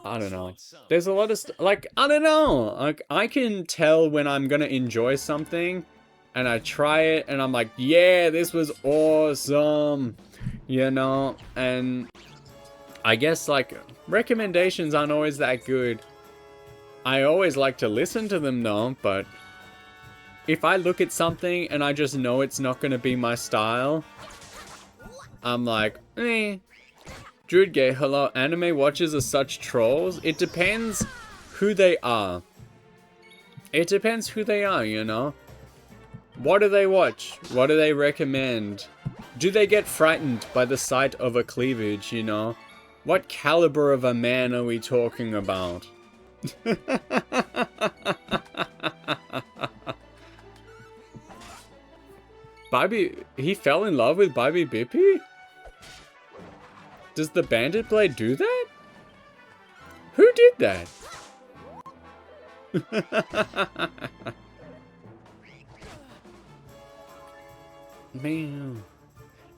I don't know. There's a lot of like, I don't know. Like, I can tell when I'm gonna enjoy something, and I try it, and I'm like, yeah, this was awesome, you know. And I guess, like, recommendations aren't always that good. I always like to listen to them though, but if I look at something and I just know it's not gonna be my style, I'm like, eh. Druid Gay, hello, anime watchers are such trolls. It depends who they are. It depends who they are, you know? What do they watch? What do they recommend? Do they get frightened by the sight of a cleavage, you know? What caliber of a man are we talking about? Bobby, he fell in love with Bobby Bippy? Does the Bandit Blade do that? Who did that? Man.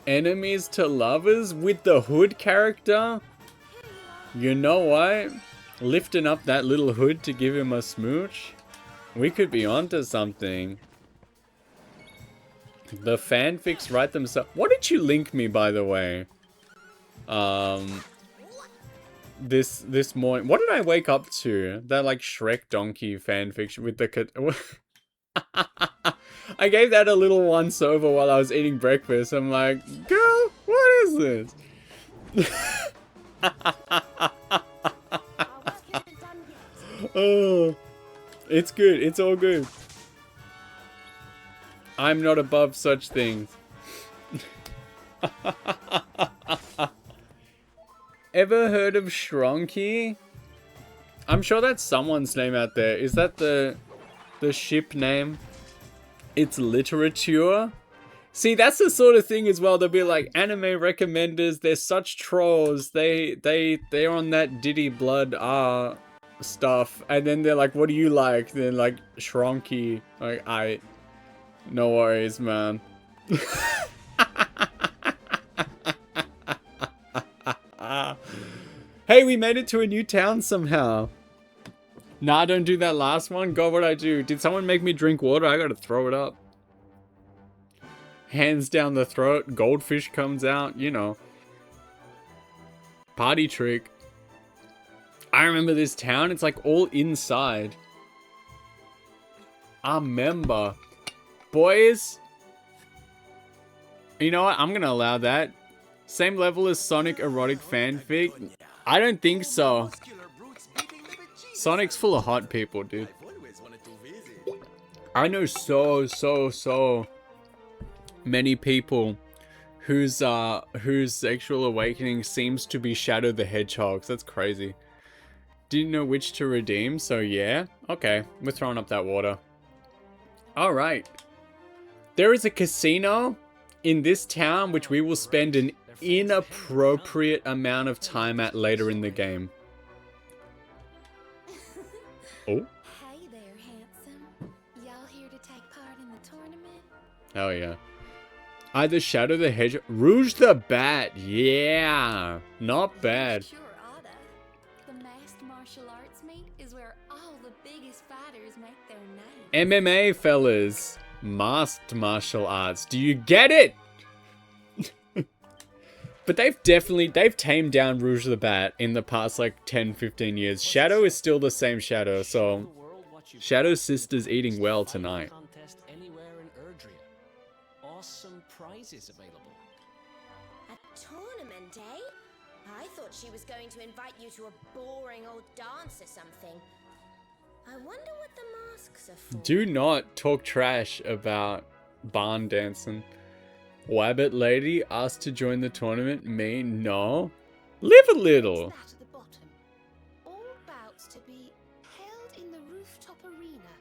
Enemies to lovers with the hood character? You know what? Lifting up that little hood to give him a smooch? We could be onto something. The fanfics write themselves. What did you link me, by the way? This morning. What did I wake up to? That, like, Shrek donkey fanfiction with the I gave that a little once over while I was eating breakfast. I'm like, girl, what is this? Oh, it's good. It's all good. I'm not above such things. Ever heard of Shronky? I'm sure that's someone's name out there. Is that the ship name? It's literature. See, that's the sort of thing as well. They'll be like, anime recommenders, they're such trolls. They're on that Diddy Blood stuff. And then they're like, what do you like? Then like, Shronky. Like, no worries, man. Hey, we made it to a new town somehow. Nah, don't do that last one. God, what'd I do? Did someone make me drink water? I gotta throw it up. Hands down the throat. Goldfish comes out, you know. Party trick. I remember this town. It's like all inside. I remember. Boys. You know what? I'm gonna allow that. Same level as Sonic erotic fanfic? I don't think so. Sonic's full of hot people, dude. I know so many people whose sexual awakening seems to be Shadow the Hedgehog. That's crazy. Didn't know which to redeem, so yeah. Okay, we're throwing up that water. Alright. There is a casino in this town which we will spend an inappropriate amount of time at later in the game. Oh. Hey there, handsome. Y'all here to take part in the tournament? Oh yeah. Either Shadow the Hedgehog, Rouge the Bat. Yeah, not bad. Sure oughta. The masked martial arts meet is where all the biggest fighters make their name. MMA fellas. Masked martial arts. Do you get it? But they've tamed down Rouge the Bat in the past like 10, 15 years. Shadow is still the same Shadow, so Shadow's sister's eating well tonight. Awesome prizes available. A tournament, eh? I thought she was going to invite you to a boring old dance or something. I wonder what the masks are for. Do not talk trash about barn dancing. Wabbit lady asked to join the tournament. Me? No. Live a little. What's that at the bottom? All bouts to be held in the rooftop arena.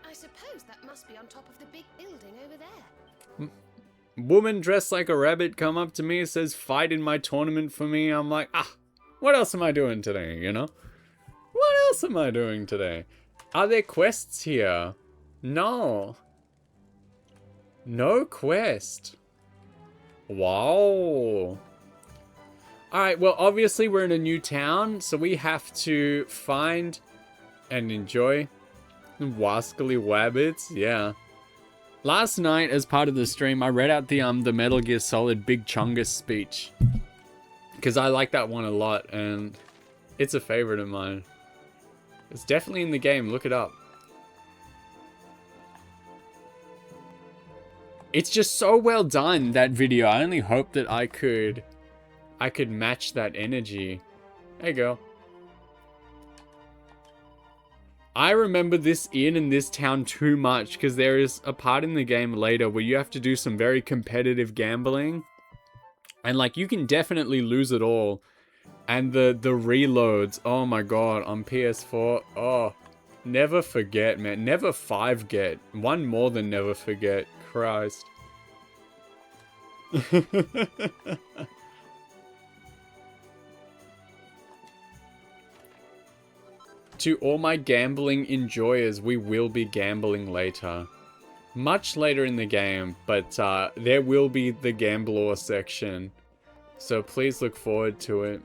I suppose that must be on top of the big building over there. Woman dressed like a rabbit come up to me, says fight in my tournament for me. I'm like, what else am I doing today, you know? What else am I doing today? Are there quests here? No. No quest. Wow. Alright, well, obviously we're in a new town, so we have to find and enjoy Wascally Wabbits. Yeah. Last night, as part of the stream, I read out the Metal Gear Solid Big Chungus speech. Because I like that one a lot, and it's a favorite of mine. It's definitely in the game, look it up. It's just so well done, that video. I only hope that I could match that energy. There you go. I remember this inn and this town too much because there is a part in the game later where you have to do some very competitive gambling. And like you can definitely lose it all. And the reloads, oh my god, on PS4, oh, never forget, man. Never forget. One more than never forget. Christ. To all my gambling enjoyers, we will be gambling later. Much later in the game, but there will be the Gamblor section. So please look forward to it.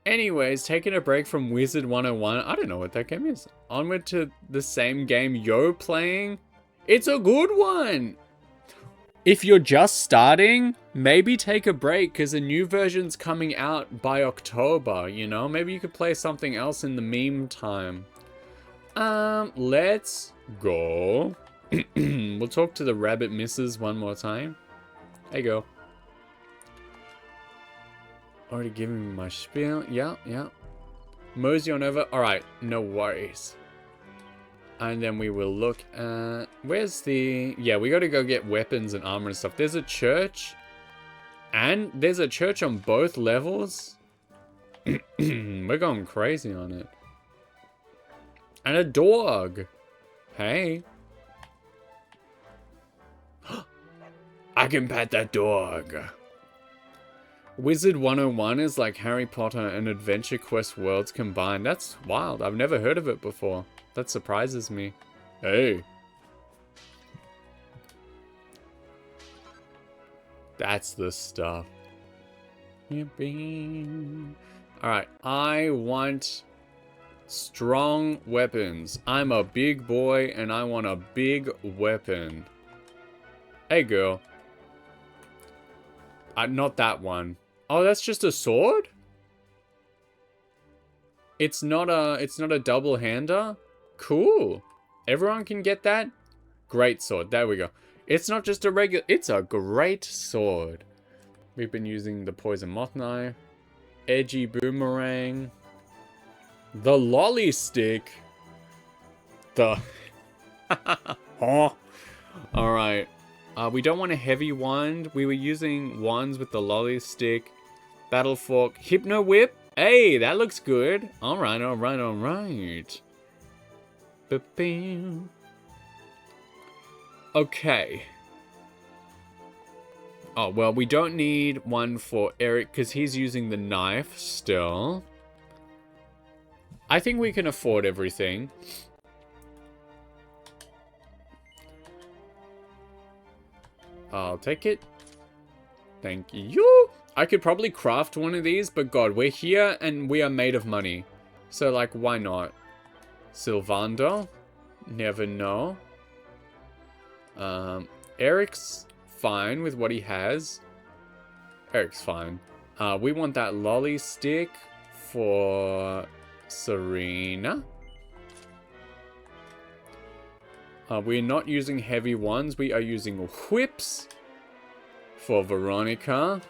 Anyways, taking a break from Wizard 101. I don't know what that game is. Onward to the same game you're playing. It's a good one! If you're just starting, maybe take a break because a new version's coming out by October, you know? Maybe you could play something else in the meantime. Let's go. We'll talk to the rabbit missus one more time. There you go. Already giving me my spiel. Yeah. Mosey on over. Alright, no worries. And then we will look at... Where's the... Yeah, we gotta go get weapons and armor and stuff. There's a church. And there's a church on both levels. We're going crazy on it. And a dog. Hey. I can pet that dog. Wizard 101 is like Harry Potter and Adventure Quest worlds combined. That's wild. I've never heard of it before. That surprises me. Hey. That's the stuff. Alright, I want strong weapons. I'm a big boy and I want a big weapon. Hey girl. Not that one. Oh, that's just a sword? It's not a double-hander? Cool. Everyone can get that? Great sword. There we go. It's not just a regular... It's a great sword. We've been using the poison moth knife. Edgy boomerang. The lolly stick. The... Oh. Alright. We don't want a heavy wand. We were using wands with the lolly stick. Battle fork. Hypno whip. Hey, that looks good. Alright. Okay. Oh, well, we don't need one for Eric because he's using the knife still. I think we can afford everything. I'll take it. Thank you. I could probably craft one of these, but God, we're here and we are made of money. So, like, why not? Sylvander. never know. Eric's fine with what he has. Eric's fine. We want that lolly stick for Serena. We're not using heavy ones. We are using whips for Veronica.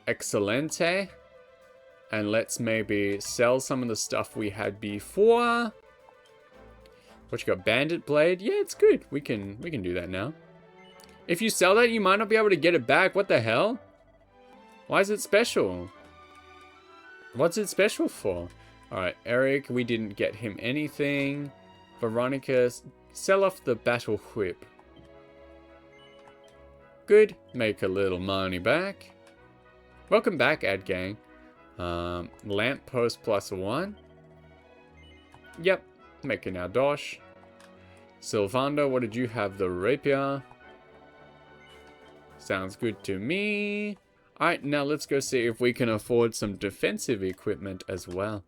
Excelente. And let's maybe sell some of the stuff we had before. What you got? Bandit blade? Yeah, it's good. We can do that now. If you sell that, you might not be able to get it back. What the hell? Why is it special? What's it special for? Alright, Eric, we didn't get him anything. Veronica, sell off the battle whip. Good. Make a little money back. Welcome back, ad gang. Lamppost +1. Yep. Making our dosh. Sylvando, what did you have? The rapier. Sounds good to me. Alright, now let's go see if we can afford some defensive equipment as well.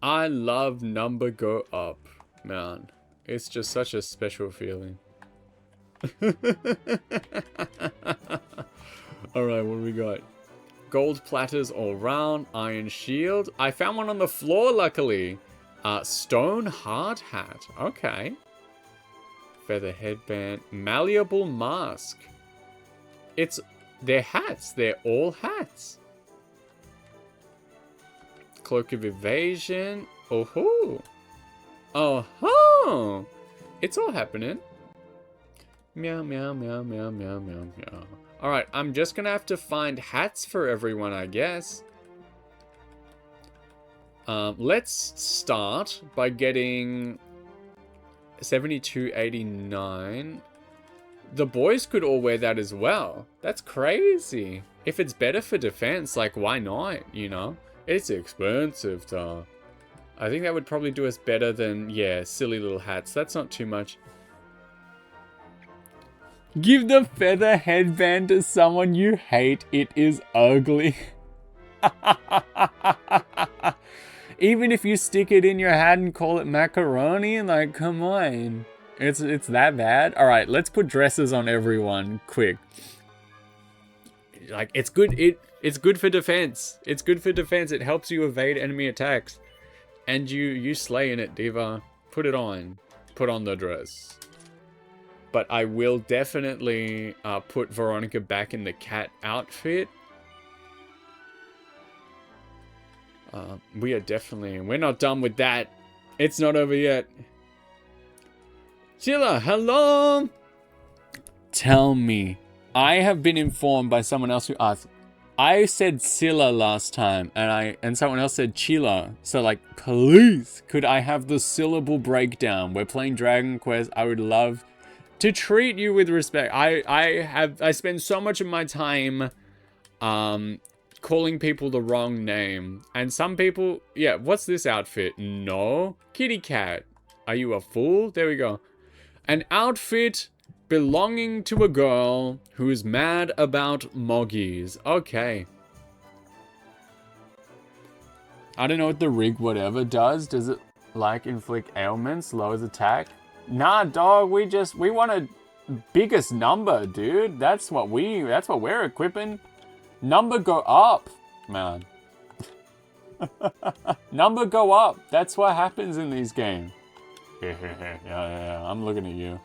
I love number go up. Man, it's just such a special feeling. Alright, what do we got? Gold platters all round. Iron shield. I found one on the floor, luckily. Stone hard hat. Okay. Feather headband. Malleable mask. They're hats. They're all hats. Cloak of evasion. Oh-ho. Oh-ho. It's all happening. Meow, meow, meow, meow, meow, meow, meow. Alright, I'm just gonna have to find hats for everyone, I guess. Let's start by getting 72.89. The boys could all wear that as well. That's crazy. If it's better for defense, like, why not, you know? It's expensive, though. I think that would probably do us better than, yeah, silly little hats. That's not too much. Give the feather headband to someone you hate. It is ugly. Even if you stick it in your hat and call it macaroni, like, come on. It's that bad? Alright, let's put dresses on everyone, quick. Like, it's good, it's good for defense. It's good for defense. It helps you evade enemy attacks. And you slay in it, Diva. Put it on. Put on the dress. But I will definitely put Veronica back in the cat outfit. We're not done with that. It's not over yet. Sheila, hello? Tell me. I have been informed by someone else who asked. I said Scylla last time, and someone else said Chila. So, like, please, could I have the syllable breakdown? We're playing Dragon Quest. I would love to treat you with respect. I spend so much of my time calling people the wrong name. And some people, yeah, what's this outfit? No. Kitty cat. Are you a fool? There we go. An outfit belonging to a girl who is mad about moggies. Okay. I don't know what the rig whatever does. Does it, like, inflict ailments, lowers attack? Nah, dog, we want a biggest number, dude. That's what we're equipping. Number go up, man. Number go up. That's what happens in these games. Yeah, I'm looking at you.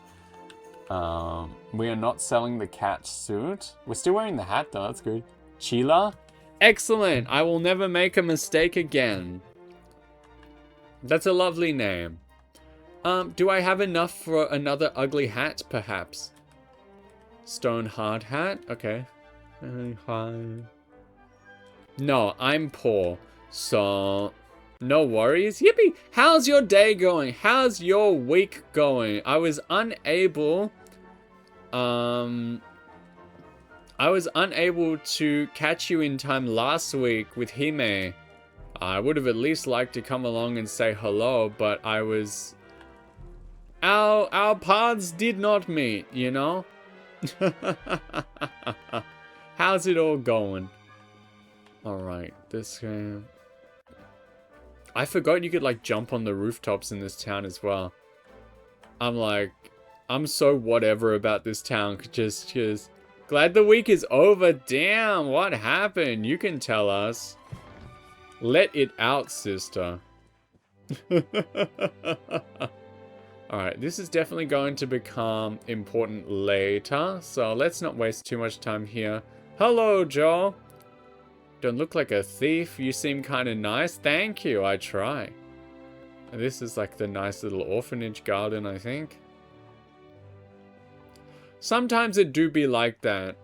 We are not selling the cat suit. We're still wearing the hat though, that's good. Chila? Excellent! I will never make a mistake again. That's a lovely name. Do I have enough for another ugly hat, perhaps? Stone hard hat? Okay. No, I'm poor. So, no worries. Yippee! How's your day going? How's your week going? I was unable to catch you in time last week with Hime. I would have at least liked to come along and say hello, but I was... Our paths did not meet, you know? How's it all going? Alright, this game. I forgot you could like jump on the rooftops in this town as well. I'm so whatever about this town. Just glad the week is over. Damn, what happened? You can tell us. Let it out, sister. Alright, this is definitely going to become important later. So let's not waste too much time here. Hello, Joe. Don't look like a thief. You seem kind of nice. Thank you. I try. And this is like the nice little orphanage garden, I think. Sometimes it do be like that.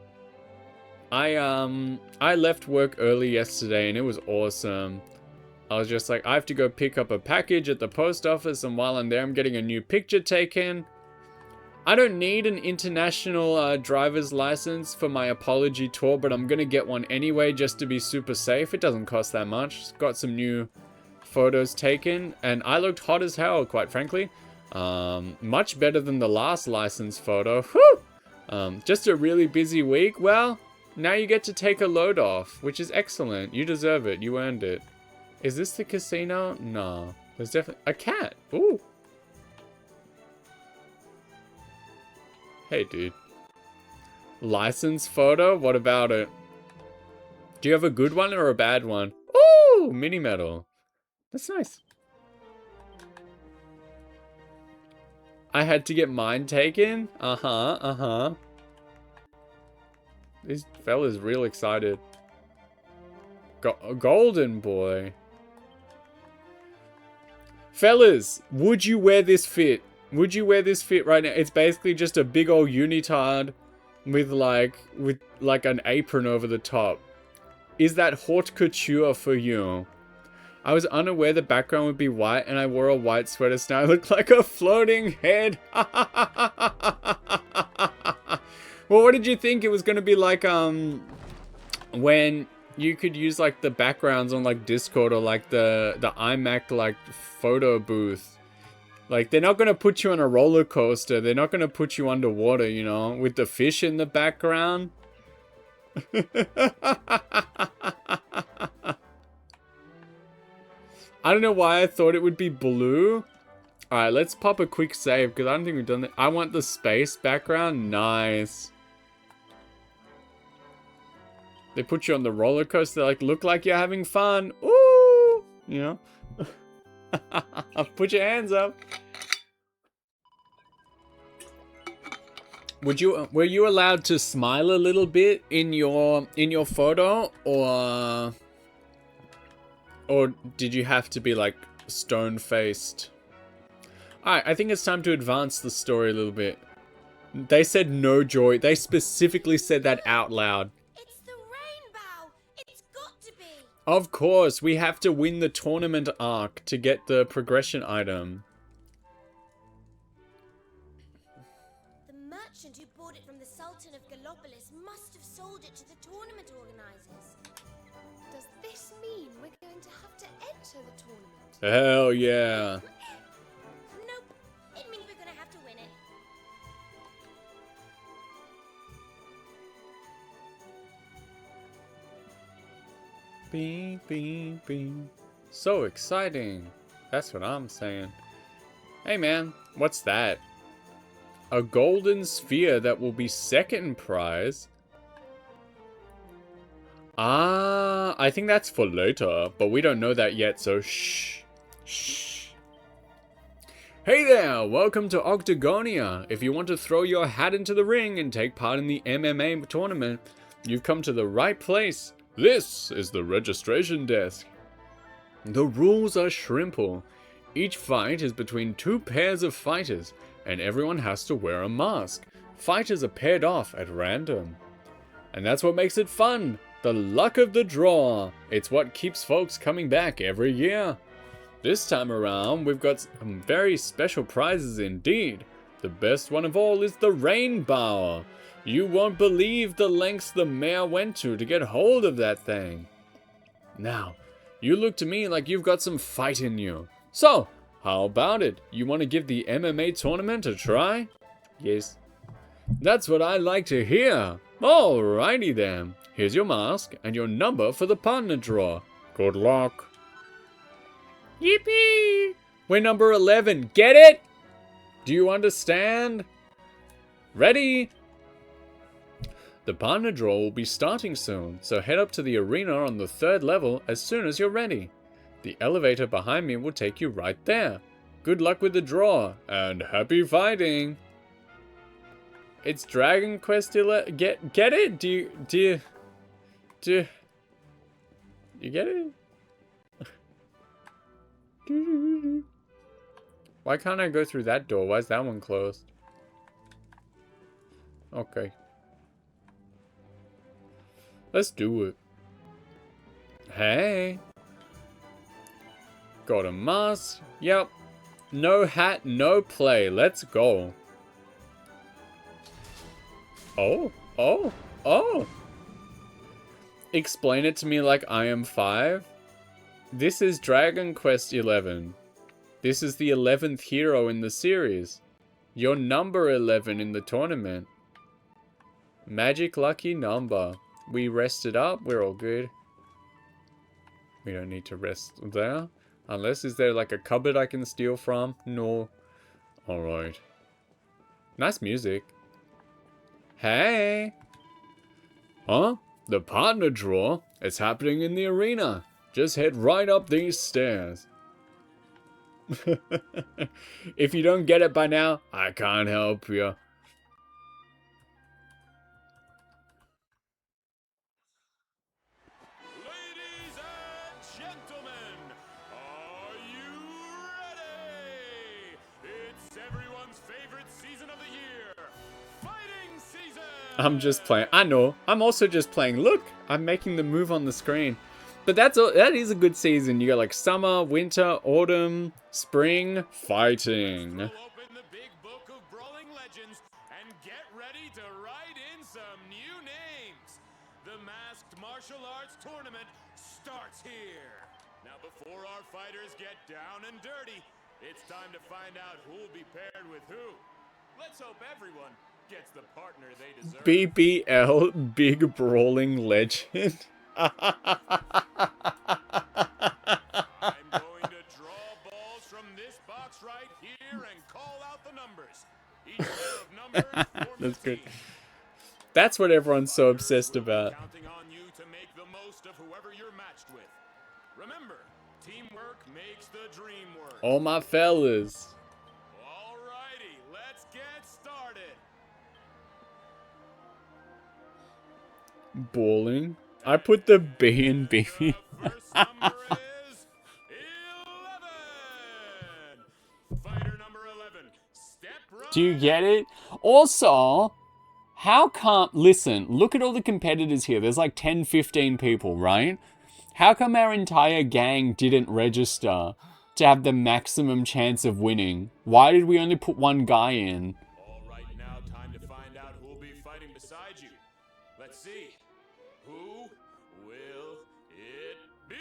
I left work early yesterday and it was awesome. I was just like, I have to go pick up a package at the post office, and while I'm there, I'm getting a new picture taken. I don't need an international driver's license for my apology tour, but I'm gonna get one anyway just to be super safe. It doesn't cost that much. Got some new photos taken, and I looked hot as hell, quite frankly. Much better than the last license photo. Whew! Just a really busy week. Well, now you get to take a load off, which is excellent. You deserve it. You earned it. Is this the casino? No. There's definitely a cat. Ooh. Hey, dude. License photo? What about it? Do you have a good one or a bad one? Ooh, mini medal. That's nice. I had to get mine taken? Uh-huh. This fella's real excited. Golden boy. Fellas, would you wear this fit? Would you wear this fit right now? It's basically just a big old unitard with like an apron over the top. Is that haute couture for you? I was unaware the background would be white and I wore a white sweater, so now I look like a floating head. Well, what did you think it was going to be like when you could use like the backgrounds on like Discord or like the iMac like photo booth? Like, they're not going to put you on a roller coaster. They're not going to put you underwater, you know, with the fish in the background. I don't know why I thought it would be blue. Alright, let's pop a quick save, because I don't think we've done that. I want the space background. Nice. They put you on the roller coaster, like, look like you're having fun. Ooh! You know? Put your hands up. Were you allowed to smile a little bit in your photo, or did you have to be like stone-faced? Alright, I think it's time to advance the story a little bit. They said no joy. They specifically said that out loud. It's the rainbow. It's got to be. Of course, we have to win the tournament arc to get the progression item. The merchant who bought it from the Sultan of Gallopolis must have sold it to the tournament organizers. Does this mean we're going to have to enter the tournament? Hell yeah. Nope. It means we're gonna have to win it. Bing, bing, bing. So exciting. That's what I'm saying. Hey man, what's that? A golden sphere that will be second prize? Ah, I think that's for later, but we don't know that yet, so shh. Shh. Hey there, welcome to Octagonia. If you want to throw your hat into the ring and take part in the MMA tournament, you've come to the right place. This is the registration desk. The rules are shrimple. Each fight is between two pairs of fighters, and everyone has to wear a mask. Fighters are paired off at random. And that's what makes it fun. The luck of the draw. It's what keeps folks coming back every year. This time around, we've got some very special prizes indeed. The best one of all is the Rainbow. You won't believe the lengths the mayor went to get hold of that thing. Now, you look to me like you've got some fight in you. So, how about it? You want to give the MMA tournament a try? Yes. That's what I like to hear. Alrighty then. Here's your mask and your number for the partner draw. Good luck. Yippee! We're number 11. Get it? Do you understand? Ready? The partner draw will be starting soon, so head up to the arena on the 3rd level as soon as you're ready. The elevator behind me will take you right there. Good luck with the draw, and happy fighting! It's Dragon Quest 11. Get it? Do you get it? Why can't I go through that door? Why is that one closed? Okay. Let's do it. Hey. Got a mask. Yep. No hat, no play. Let's go. Oh. Explain it to me like I am 5. This is Dragon Quest 11. This is the 11th hero in the series. You're number 11 in the tournament. Magic lucky number. We rested up. We're all good. We don't need to rest there. Unless, is there like a cupboard I can steal from? No. Alright. Nice music. Hey! Huh? The partner draw? It's happening in the arena. Just head right up these stairs. If you don't get it by now, I can't help you. Ladies and gentlemen, are you ready? It's everyone's favorite season of the year, fighting season! I'm just playing. I know. I'm also just playing. Look, I'm making the move on the screen. But that is a good season. You got like summer, winter, autumn, spring, fighting. We'll open the big book of brawling legends and get ready to write in some new names. The Masked Martial Arts Tournament starts here. Now before our fighters get down and dirty, it's time to find out who'll be paired with who. Let's hope everyone gets the partner they deserve. BBL, Big Brawling Legend. I'm going to draw balls from this box right here and call out the numbers. Each pair of numbers form That's a good. team. That's what everyone's so obsessed about. Counting on you to make the most of whoever you're matched with. Remember, teamwork makes the dream work. All my fellas. Alrighty, let's get started. Balling. I put the B in B. The first number is 11. Fighter number 11. Step right. Do you get it? Also, how come... Listen, look at all the competitors here. There's like 10, 15 people, right? How come our entire gang didn't register to have the maximum chance of winning? Why did we only put one guy in? All right, now time to find out who will be fighting beside you. Let's see. Who will it be? 8.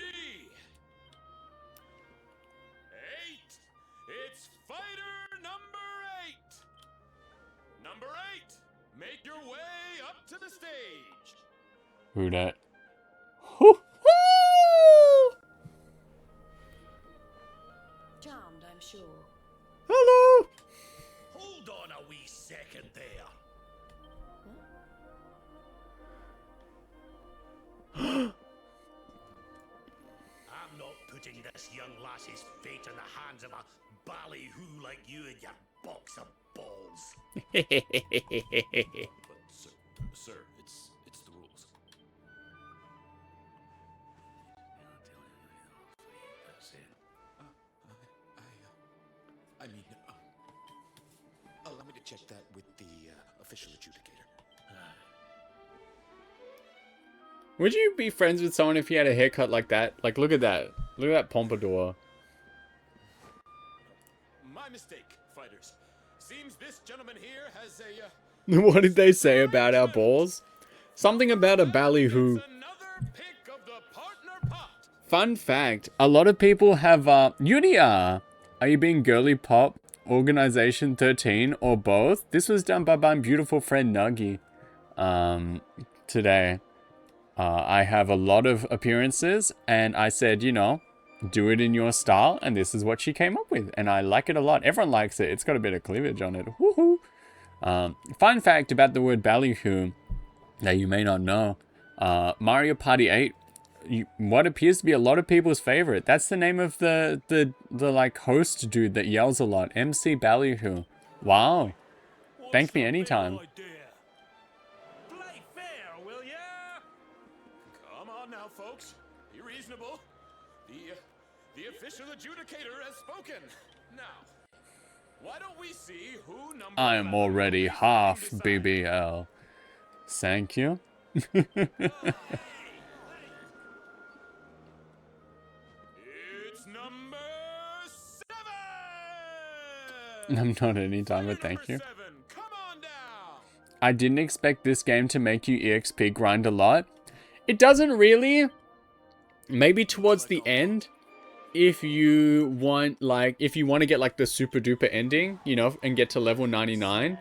It's fighter number 8. Number 8. Make your way up to the stage. Who dat? Hoo hoo! Charmed, I'm sure. Hello! Hold on a wee second there. I'm not putting this young lassie's fate in the hands of a ballyhoo like you and your box of balls. But sir, it's the rules. Allow me to check that with the official adjudicator. Would you be friends with someone if he had a haircut like that? Like, look at that. Look at that pompadour. My mistake, fighters. Seems this gentleman here has a What did they say about our balls? Something about a ballyhoo. It's another pick of the partner pot. Fun fact, a lot of people have, Yuria! Are you being girly pop, Organization 13, or both? This was done by my beautiful friend Nuggy, today. I have a lot of appearances, and I said, you know, do it in your style, and this is what she came up with, and I like it a lot. Everyone likes it. It's got a bit of cleavage on it. Woohoo! Fun fact about the word ballyhoo that you may not know: Mario Party 8, what appears to be a lot of people's favorite. That's the name of the like host dude that yells a lot. MC Ballyhoo. Wow. Thank me anytime. Play fair, will ya? Come on now, folks. Be reasonable. The official adjudicator has spoken. Now, why don't we see who number I am 11 already is half decided? BBL. Thank you. It's number 7. I'm not anytime, but Player thank you. number 7, come on down. I didn't expect this game to make you EXP grind a lot. It doesn't really. Maybe towards the end, if you want to get like the super duper ending, you know, and get to level 99.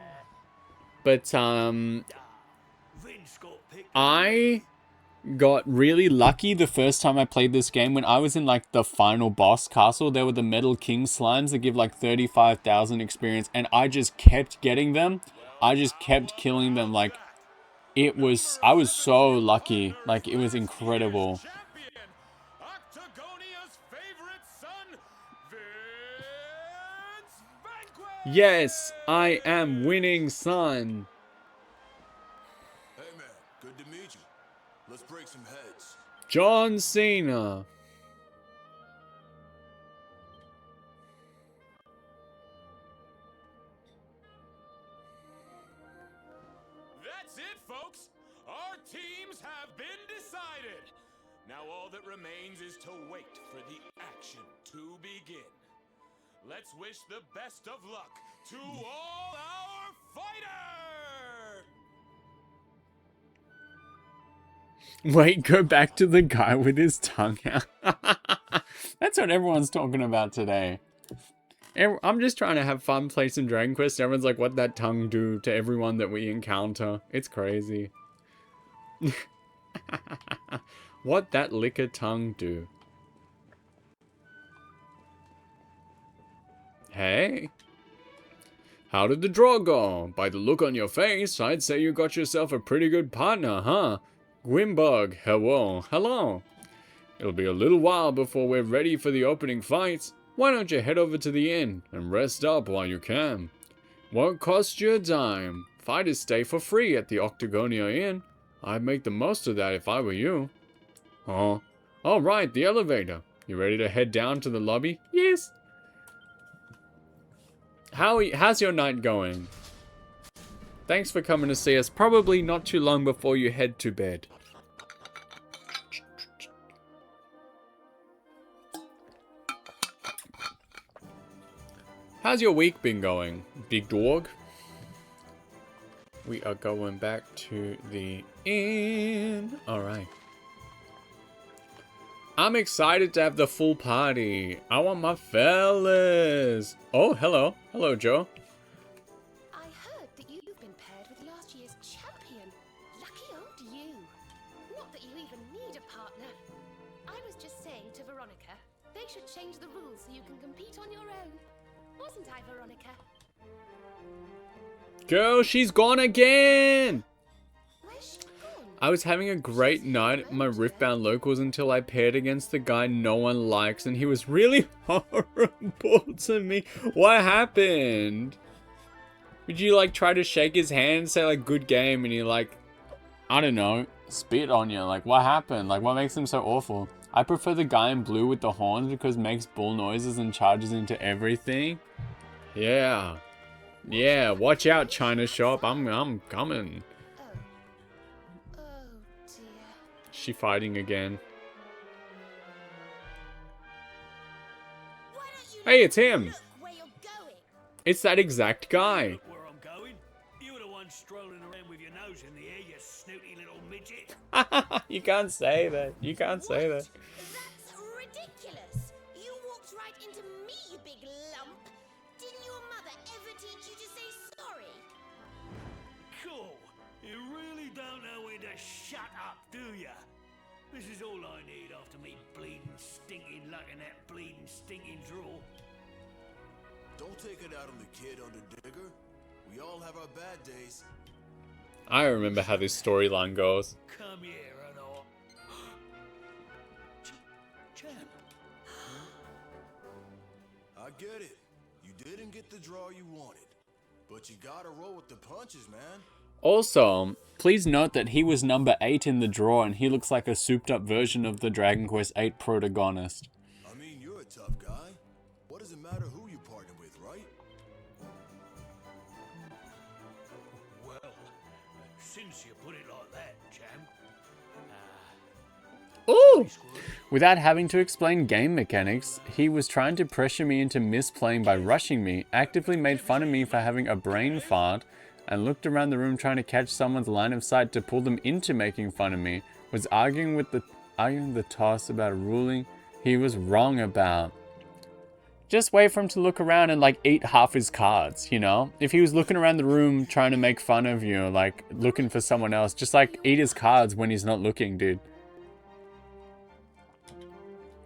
But I got really lucky the first time I played this game. When I was in like the final boss castle, there were the Metal King slimes that give like 35,000 experience, and I just kept getting them. I just kept killing them. Like, I was so lucky. Like, it was incredible. Champion, Octagonia's favorite son, Vince Vanquish. Yes, I am winning, son. Hey man, good to meet you. Let's break some heads. John Cena. That's it, folks. Our teams have been decided. Now all that remains is to wait for the action to begin. Let's wish the best of luck to all our fighters! Wait, go back to the guy with his tongue out. That's what everyone's talking about today. I'm just trying to have fun, play some Dragon Quest. Everyone's like, what'd that tongue do to everyone that we encounter? It's crazy. What'd that liquor tongue do? Hey. How did the draw go? By the look on your face, I'd say you got yourself a pretty good partner, huh? Gwimbug, hello, hello. It'll be a little while before we're ready for the opening fights. Why don't you head over to the inn and rest up while you can? Won't cost you a dime. Fighters stay for free at the Octagonia Inn. I'd make the most of that if I were you. Oh, all right, the elevator. You ready to head down to the lobby? Yes. How's your night going? Thanks for coming to see us. Probably not too long before you head to bed. How's your week been going, big dog? We are going back to the inn. Alright. I'm excited to have the full party. I want my fellas. Oh, hello. Hello, Joe. I heard that you've been paired with last year's champion. Lucky old you. Not that you even need a partner. I was just saying to Veronica, they should change the rules so you can compete on your own. Wasn't I, Veronica? Girl, she's gone again. Where's she gone? I was having a great night at my Riftbound locals until I paired against the guy no one likes, and he was really horrible to me. What happened? Would you like try to shake his hand and say like good game, and he like, I don't know, spit on you? Like, what happened? Like, what makes him so awful? I prefer the guy in blue with the horns because makes bull noises and charges into everything. Yeah. Yeah, watch out, China shop. I'm coming. Oh. Oh dear. She fighting again. Why don't you Hey, it's him. look where you're going? It's that exact guy. Look where I'm going. You were the one strolling around with your nose in the air, you snooty little midget. You can't say that. You can't say that. That's ridiculous. You walked right into me, you big lump. Didn't your mother ever teach you to say sorry? Cool. You really don't know when to shut up, do ya? This is all I need after me bleeding, stinking luck in that bleeding, stinking draw. Don't take it out on the kid, Underdigger. We all have our bad days. I remember how this storyline goes. Come here, and I'll... Champ. I get it. You didn't get the draw you wanted. But you gotta roll with the punches, man. Also, please note that he was number 8 in the draw and he looks like a souped up version of the Dragon Quest VIII protagonist. I mean, you're a tough guy. What does it matter who you partner with, right? Well, since you put it like that, champ. Ooh! Without having to explain game mechanics, he was trying to pressure me into misplaying by rushing me, actively made fun of me for having a brain fart, and looked around the room trying to catch someone's line of sight to pull them into making fun of me, was arguing the toss about a ruling he was wrong about. Just wait for him to look around and like eat half his cards, you know? If he was looking around the room trying to make fun of you, like looking for someone else, just like eat his cards when he's not looking, dude.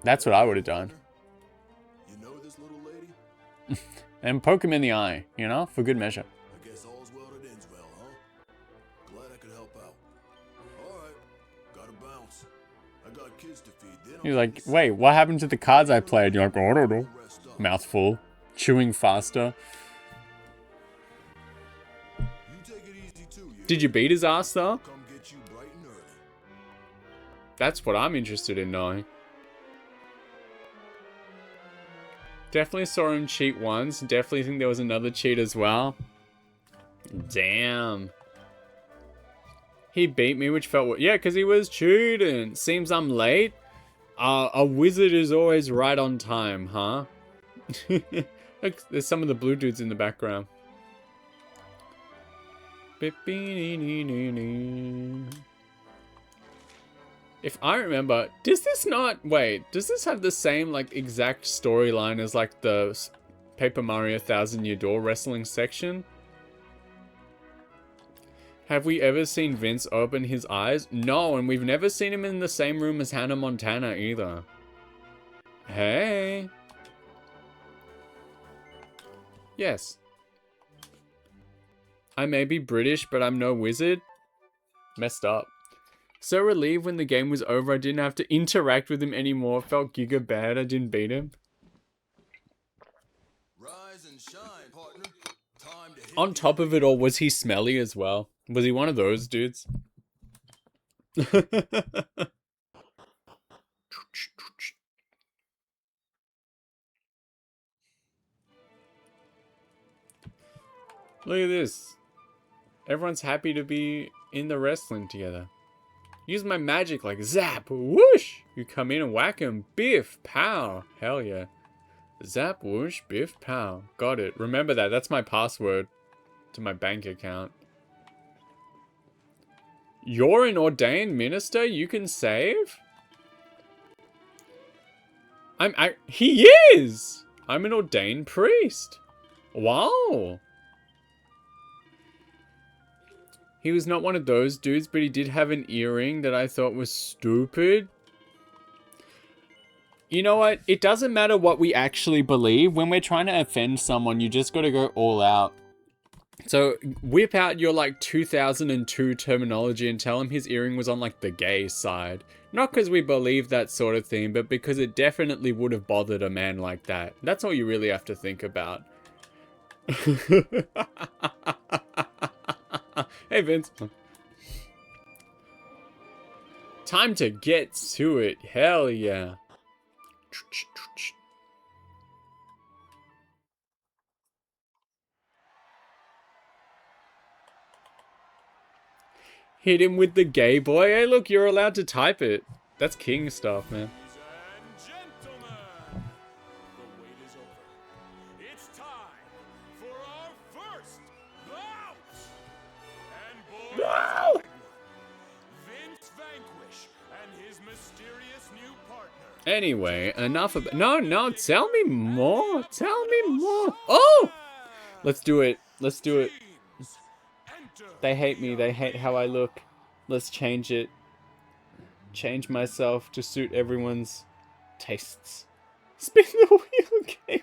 That's what I would have done. You know this little lady? And poke him in the eye, you know, for good measure. I guess all's well that ends well, huh? Glad I could help out. Alright, gotta bounce. I got kids to feed. You're like, wait, what happened to the cards I played? You're like, oh, I don't know. Mouthful. Chewing faster. You take it easy too, yeah? Did you beat his ass though? Come get you bright and early. That's what I'm interested in knowing. Definitely saw him cheat once. Definitely think there was another cheat as well. Damn. He beat me, which felt... Yeah, because he was cheating. Seems I'm late. A wizard is always right on time, huh? Look, there's some of the blue dudes in the background. If I remember, does this not... Wait, does this have the same, like, exact storyline as, like, the Paper Mario 1000 Year Door wrestling section? Have we ever seen Vince open his eyes? No, and we've never seen him in the same room as Hannah Montana either. Hey. Yes. I may be British, but I'm no wizard. Messed up. So relieved when the game was over, I didn't have to interact with him anymore. Felt giga bad I didn't beat him. Rise and shine, partner. Time to hit On top of it all, was he smelly as well? Was he one of those dudes? Look at this. Everyone's happy to be in the wrestling together. Use my magic like zap, whoosh! You come in and whack him, biff, pow. Hell yeah. Zap, whoosh, biff, pow. Got it. Remember that. That's my password to my bank account. You're an ordained minister? You can save? He is! I'm an ordained priest. Wow. He was not one of those dudes, but he did have an earring that I thought was stupid. You know what? It doesn't matter what we actually believe. When we're trying to offend someone, you just gotta go all out. So, whip out your, like, 2002 terminology and tell him his earring was on, like, the gay side. Not because we believe that sort of thing, but because it definitely would have bothered a man like that. That's all you really have to think about. Hey, Vince. Time to get to it. Hell yeah. Hit him with the gay boy. Hey, look, you're allowed to type it. That's king stuff, man. Ladies and gentlemen, the wait is over. It's time for our first bout. And boys, Wow. Vince Vanquish and his mysterious new partner. Anyway, enough of... No, tell me more. Tell me more. Oh! Let's do it. Let's do it. Enter They hate me. They hate how I look. Let's change it. Change myself to suit everyone's tastes. Spin the wheel game.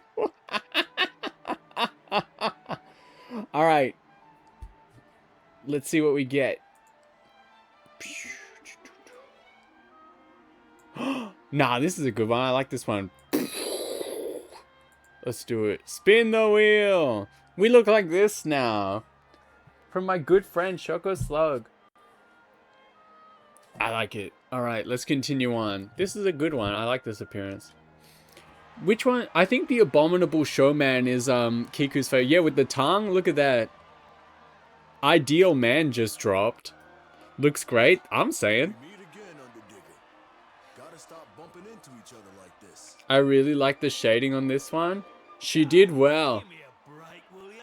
Alright. Let's see what we get. Nah, this is a good one. I like this one. Let's do it. Spin the wheel. We look like this now. From my good friend Choco Slug. I like it. Alright, let's continue on. This is a good one. I like this appearance. Which one? I think the Abominable Showman is Kiku's favorite. Yeah, with the tongue. Look at that. Ideal Man just dropped. Looks great. I'm saying. We meet again, Underdigger. Gotta stop bumping into each other like this. I really like the shading on this one. She did well. Give me a break, will you?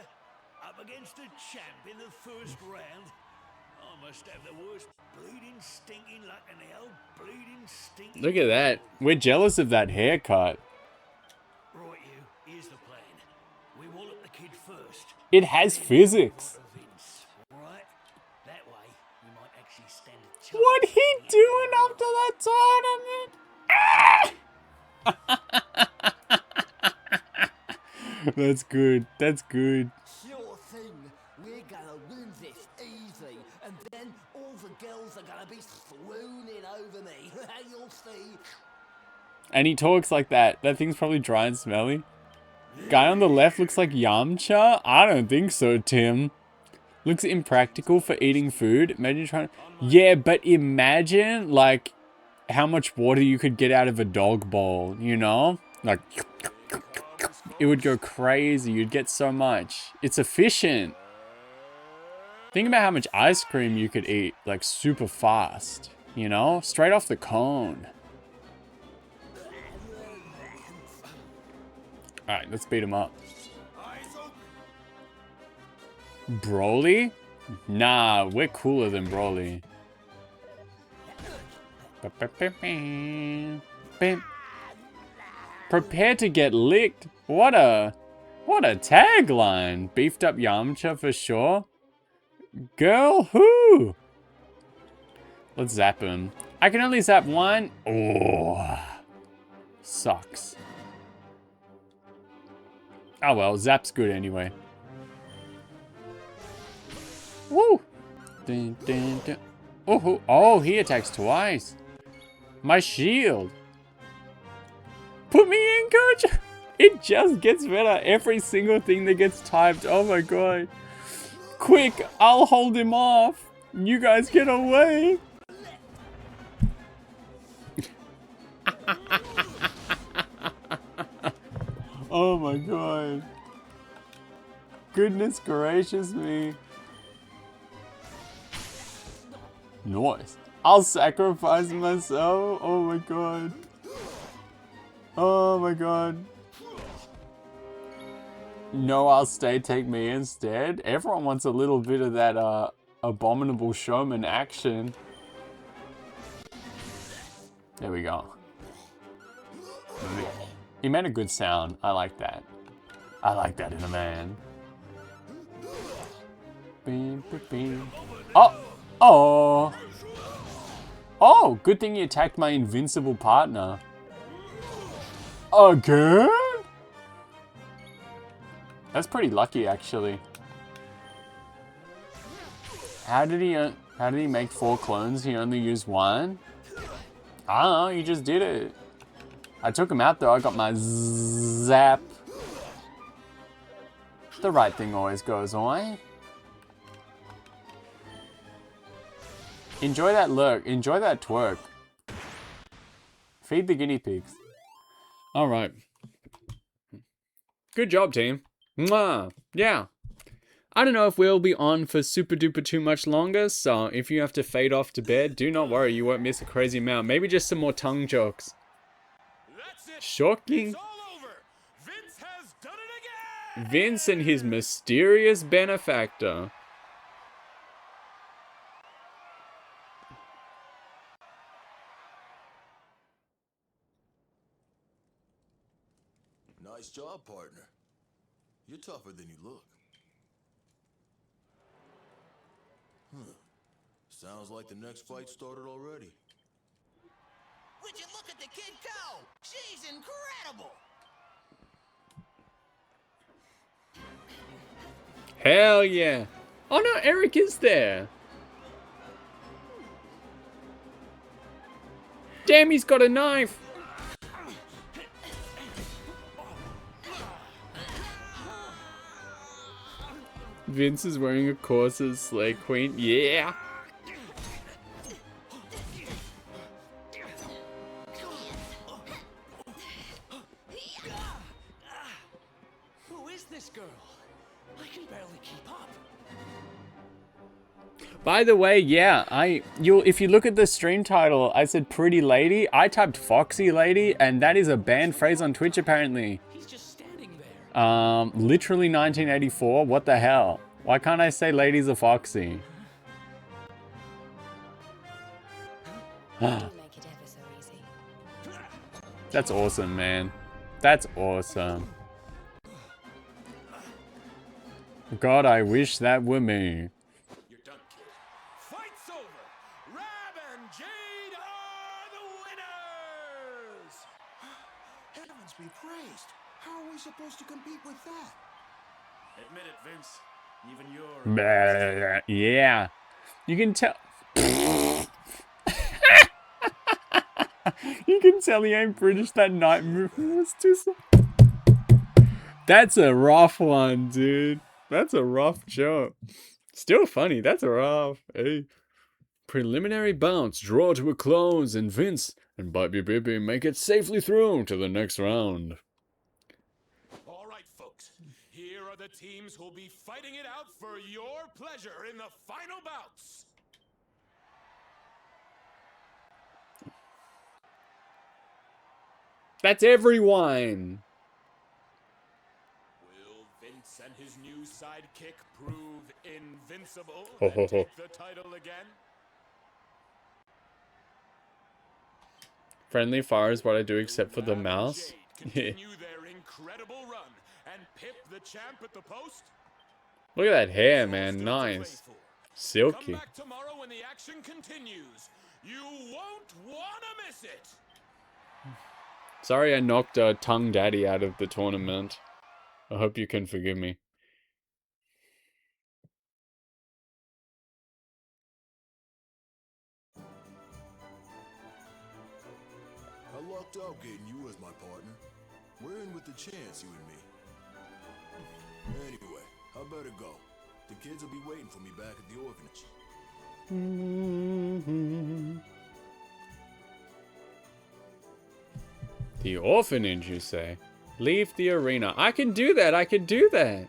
Up against a champ in the first round. I must have the worst bleeding, stinking luck in the old bleeding, stinking. Look at that. We're jealous of that haircut. Right, you. Here's the plan. We wallop the kid first. It has physics. Vince, right? That way, you might actually stand a chance. What he doing after that tournament? That's good. That's good. Sure thing. We're gonna win this easy, and then all the girls are gonna be swooning over me. You'll see. And he talks like that. That thing's probably dry and smelly. Guy on the left looks like Yamcha? I don't think so, Tim. Looks impractical for eating food. Imagine trying to... Yeah, but imagine, like, how much water you could get out of a dog bowl, you know? Like... It would go crazy. You'd get so much. It's efficient. Think about how much ice cream you could eat, like, super fast. You know? Straight off the cone. Alright, let's beat him up. Broly? Nah, we're cooler than Broly. Prepare to get licked. What a tagline. Beefed up Yamcha for sure. Girl, who? Let's zap him. I can only zap one. Oh, sucks. Oh well, zap's good anyway. Woo! Dun, dun, dun. Oh, he attacks twice. My shield. Put me in, coach. It just gets better. Every single thing that gets typed. Oh my god. Quick, I'll hold him off. You guys get away. Oh my god. Goodness gracious me. Nice. I'll sacrifice myself. Oh my god. Oh my god. No, I'll stay, take me instead. Everyone wants a little bit of that Abominable Showman action. There we go. He made a good sound. I like that. I like that in a man. Oh! Oh! Oh! Good thing he attacked my invincible partner. Again? That's pretty lucky, actually. How did he make 4 clones? He only used 1? I don't know, he just did it. I took him out though, I got my zap. The right thing always goes on. Enjoy that lurk, enjoy that twerk. Feed the guinea pigs. Alright. Good job, team. Mwah. Yeah. I don't know if we'll be on for super duper too much longer, so if you have to fade off to bed, do not worry, you won't miss a crazy amount. Maybe just some more tongue jokes. That's it. Shocking. It's all over. Vince has done it again. Vince and his mysterious benefactor. Nice job, partner. You're tougher than you look. Sounds like the next fight started already. Would you look at the kid go? She's incredible! Hell yeah. Oh no, Eric is there. Damn, he's got a knife. Vince is wearing a corset Slay Queen. Yeah. Who is this girl? I can barely keep up. By the way, yeah, if you look at the stream title, I said pretty lady. I typed foxy lady, and that is a banned phrase on Twitch apparently. He's just standing there. Literally 1984. What the hell? Why can't I say ladies are foxy? Make it ever so easy. That's awesome, man. That's awesome. God, I wish that were me. You're done, kid. Fight's over. Rab and Jade are the winners. Heavens be praised. How are we supposed to compete with that? Admit it, Vince. Even you're... Bah, yeah. You can tell. You can tell he ain't British. That night movement was too. That's a rough one, dude. That's a rough joke. Still funny. That's a rough. Hey. Preliminary bounce draw to a close, and Vince and Bobby Bippy make it safely through to the next round. All right, folks. Here are the teams who'll be fighting it out for your pleasure in the final bouts. That's everyone. Will Vince and his new sidekick prove invincible Ho, and ho, ho. take the title again? Friendly fire is what I do except for the Rab and mouse. Jade continue their incredible run and pip the champ at the post. Look at that hair, All man. still to play Nice. for. Silky. Come back tomorrow when the action continues. You won't wanna miss it. Sorry I knocked Tongue Daddy out of the tournament. I hope you can forgive me. I lucked out getting you as my partner. We're in with the chance, you and me. Anyway, I better go. The kids will be waiting for me back at the orphanage. The orphanage, you say? Leave the arena. I can do that. I can do that.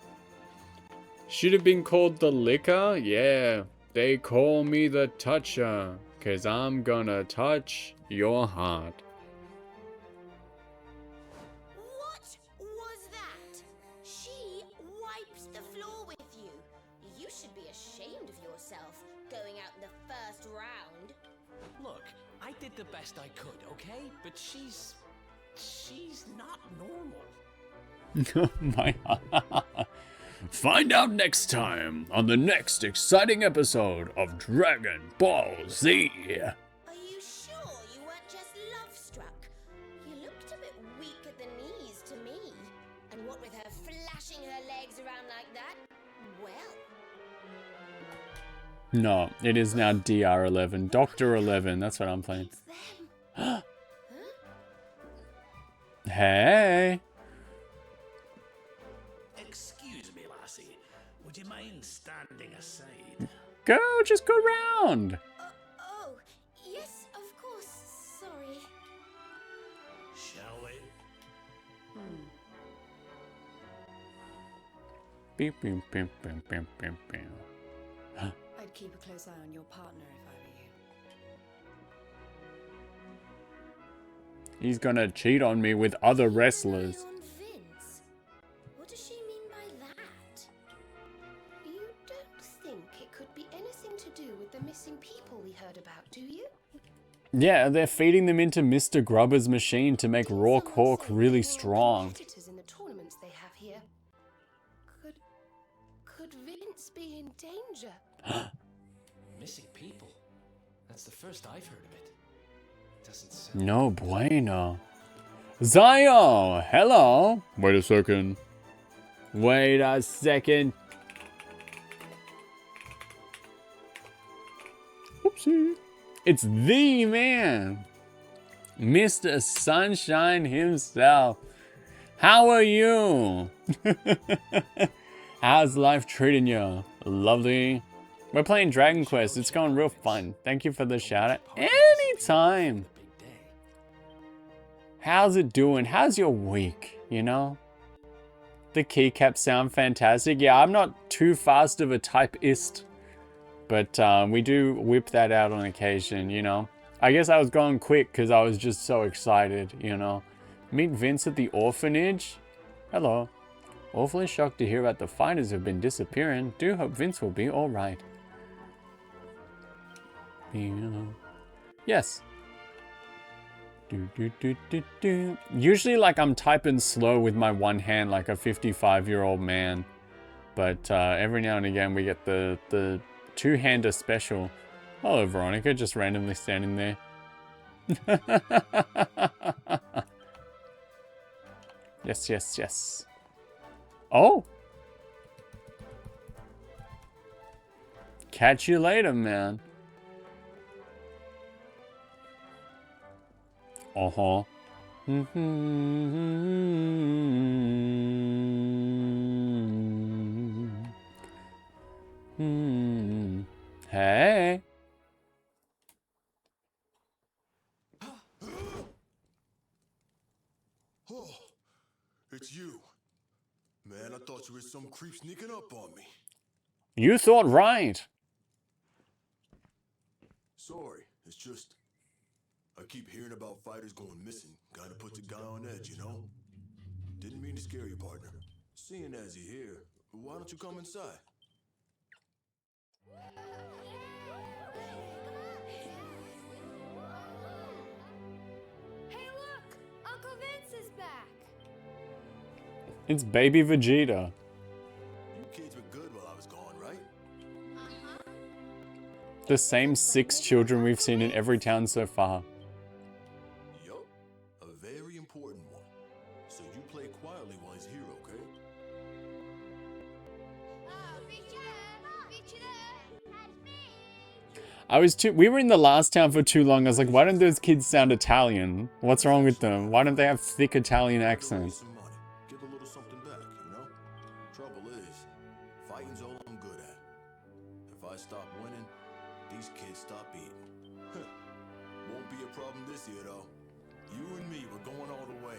Should have been called the liquor? Yeah. They call me the toucher. 'Cause I'm gonna touch your heart. What was that? She wipes the floor with you. You should be ashamed of yourself going out in the first round. Look, I did the best I could, okay? But she's not normal. My Find out next time on the next exciting episode of Dragon Ball Z. Are you sure you weren't just love-struck? You looked a bit weak at the knees to me. And what with her flashing her legs around like that? Well, No, it is now DR11. Dr. 11, that's what I'm playing. it's them. Hey. Excuse me, lassie. Would you mind standing aside? Go, just go round. Oh, yes, of course. Sorry. Shall we? Beep, beep, beep, beep, beep, beep, beep. I'd keep a close eye on your partner if I were you. He's gonna cheat on me with other wrestlers. On Vince. What does she mean by that? You don't think it could be anything to do with the missing people we heard about, do you? Yeah, they're feeding them into Mr. Grubber's machine to make Rourke Someone Hawk said really there were strong. competitors in the tournaments they have here. Could Vince be in danger? Missing people? That's the first I've heard of it. Doesn't sound No bueno. Zio! Hello! Wait a second. Wait a second. Oopsie. It's the man. Mr. Sunshine himself. How are you? How's life treating you? Lovely. We're playing Dragon Quest. It's going real fun. Thank you for the shout out. Anytime. How's it doing? How's your week? You know? The keycaps sound fantastic. Yeah, I'm not too fast of a typist. But we do whip that out on occasion, you know? I guess I was going quick because I was just so excited, you know? Meet Vince at the orphanage. Hello. Awfully shocked to hear about the fighters have been disappearing. Do hope Vince will be alright. Yes. Usually, like, I'm typing slow with my one hand like a 55-year-old man. But every now and again we get the two-hander special. Hello, Veronica, just randomly standing there. Yes, yes, yes. Oh! Catch you later, man. Uh-huh. Hey. Oh, it's you. Man, I thought you were some creep sneaking up on me. You thought right. Sorry, it's just... I keep hearing about fighters going missing. Kinda puts a guy on edge, you know? Didn't mean to scare you, partner. Seeing as you're here, why don't you come inside? Hey, look! Uncle Vince is back! It's baby Vegeta. You kids were good while I was gone, right? The same 6 children we've seen in every town so far. Yup. A very important one. So you play quietly while he's here, okay? We were in the last town for too long. I was like, why don't those kids sound Italian? What's wrong with them? Why don't they have thick Italian accents? Some money. Give a little something back, you know? Trouble is, fighting's all I'm good at. If I stop winning, these kids stop eating. Won't be a problem this year, though. You and me, we're going all the way.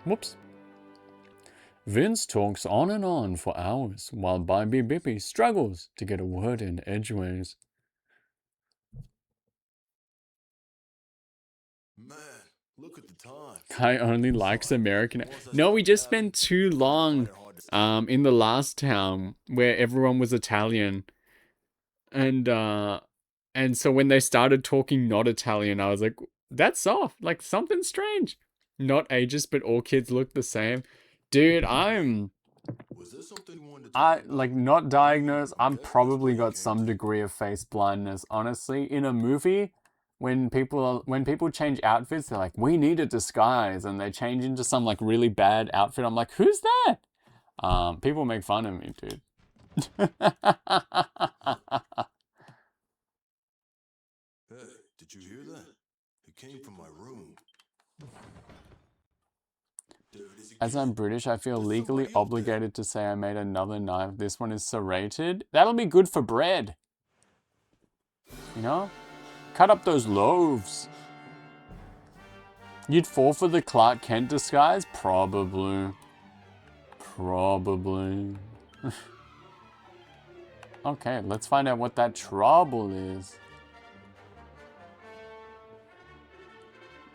Whoops. Vince talks on and on for hours, while Baby Bippy struggles to get a word in edgeways. Man, look at the time. Guy only likes American. No, we just spent too long in the last town where everyone was Italian. And so when they started talking not Italian, I was like, that's off. Like, something strange. Not ageist, but all kids look the same. Dude, Was there something you wanted to talk about? like, not diagnosed. I'm probably got some degree of face blindness, honestly. In a movie, when people change outfits, they're like, we need a disguise, and they change into some like really bad outfit. I'm like, who's that? People make fun of me, dude. Hey, did you hear that? It came from my room. There it is As again. I'm British, I feel legally obligated to say I made another knife. This one is serrated. That'll be good for bread. You know? Cut up those loaves. You'd fall for the Clark Kent disguise? Probably. Probably. Okay, let's find out what that trouble is.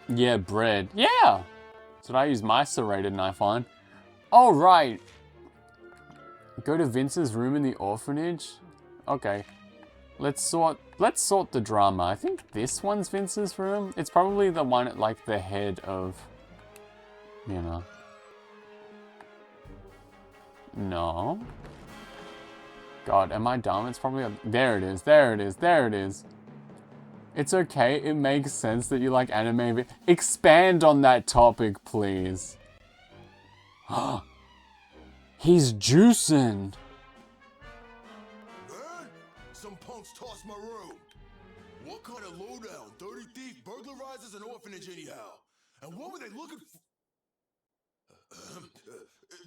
Yeah, bread. Yeah! That's what I use my serrated knife on. Oh, right. Go to Vince's room in the orphanage? Okay. Let's sort the drama. I think this one's Vince's room. It's probably the one at like the head of, you know. No. God, am I dumb? It's probably there it is. There it is. There it is. It's okay. It makes sense that you like anime. Expand on that topic, please. He's juicing. Man, some punks tossed my room. What kind of lowdown, dirty thief burglarizes an orphanage anyhow? And what were they looking for?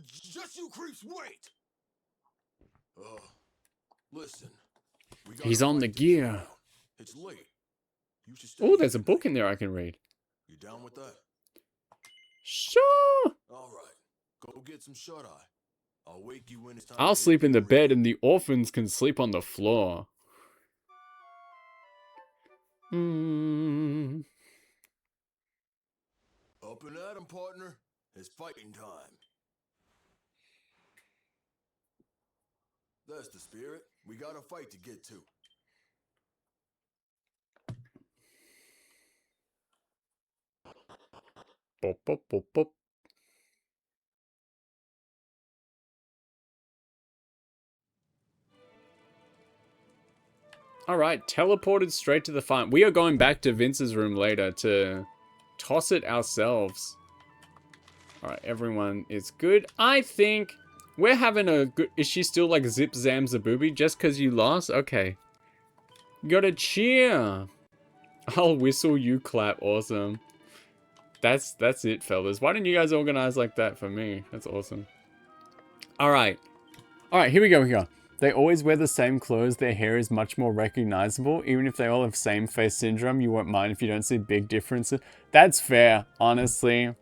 Just you creeps, wait! Listen. He's on the gear. It's late. Oh, there's a book in there I can read. You down with that? Sure. All right. Go get some shut-eye. I'll wake you when it's time. I'll sleep in the bed and the orphans can sleep on the floor. Up and at 'em, partner. It's fighting time. That's the spirit. We got a fight to get to. Bop, bop, bop, bop. Alright, teleported straight to the fight. We are going back to Vince's room later to toss it ourselves. Alright, everyone is good. I think we're having a good... Is she still like zip zam zabooby just because you lost? Okay. You gotta cheer. I'll whistle, you clap. Awesome. That's it, fellas. Why didn't you guys organize like that for me? That's awesome. Alright. Alright, here we go. They always wear the same clothes. Their hair is much more recognizable. Even if they all have same face syndrome, you won't mind if you don't see big differences. That's fair, honestly.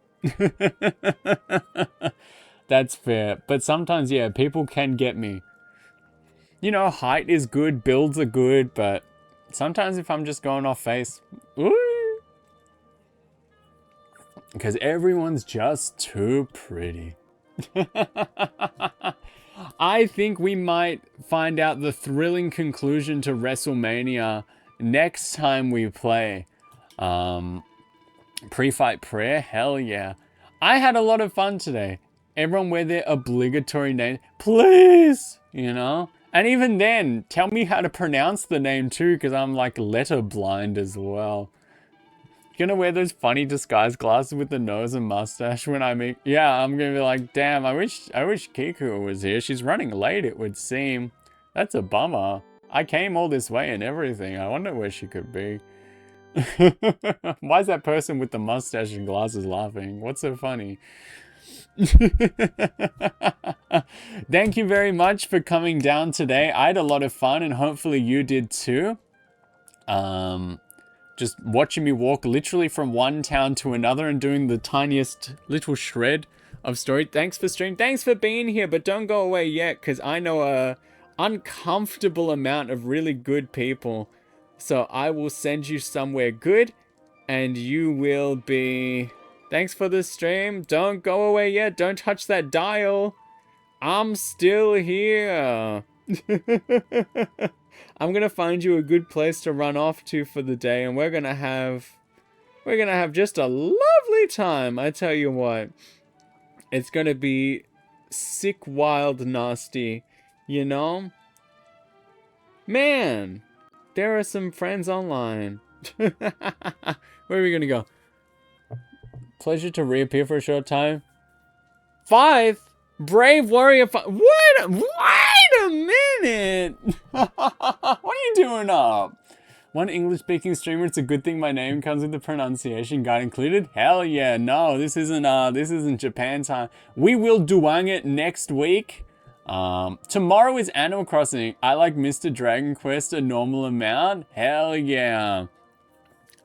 That's fair. But sometimes, yeah, people can get me. You know, height is good, builds are good, but sometimes if I'm just going off face, ooh. Because everyone's just too pretty. I think we might find out the thrilling conclusion to WrestleMania next time we play. Pre-fight prayer? Hell yeah. I had a lot of fun today. Everyone wear their obligatory name. Please! You know? And even then, tell me how to pronounce the name too, because I'm like letter blind as well. Gonna wear those funny disguise glasses with the nose and mustache when I make... Yeah, I'm gonna be like, damn, I wish Kiku was here. She's running late, it would seem. That's a bummer. I came all this way and everything. I wonder where she could be. Why is that person with the mustache and glasses laughing? What's so funny? Thank you very much for coming down today. I had a lot of fun and hopefully you did too. Just watching me walk literally from one town to another and doing the tiniest little shred of story. Thanks for stream. Thanks for being here, but don't go away yet because I know a uncomfortable amount of really good people. So I will send you somewhere good and you will be... Thanks for the stream. Don't go away yet. Don't touch that dial. I'm still here. I'm gonna find you a good place to run off to for the day, and we're gonna have just a lovely time. I tell you what, it's gonna be sick, wild, nasty. You know, man, there are some friends online. Where are we gonna go? Pleasure to reappear for a short time. 5. Brave warrior. Wait a minute. What are you doing up? One English-speaking streamer. It's a good thing my name comes with the pronunciation guide included. Hell yeah! No, this isn't Japan time. We will doing it next week. Tomorrow is Animal Crossing. I like Mr. Dragon Quest a normal amount. Hell yeah.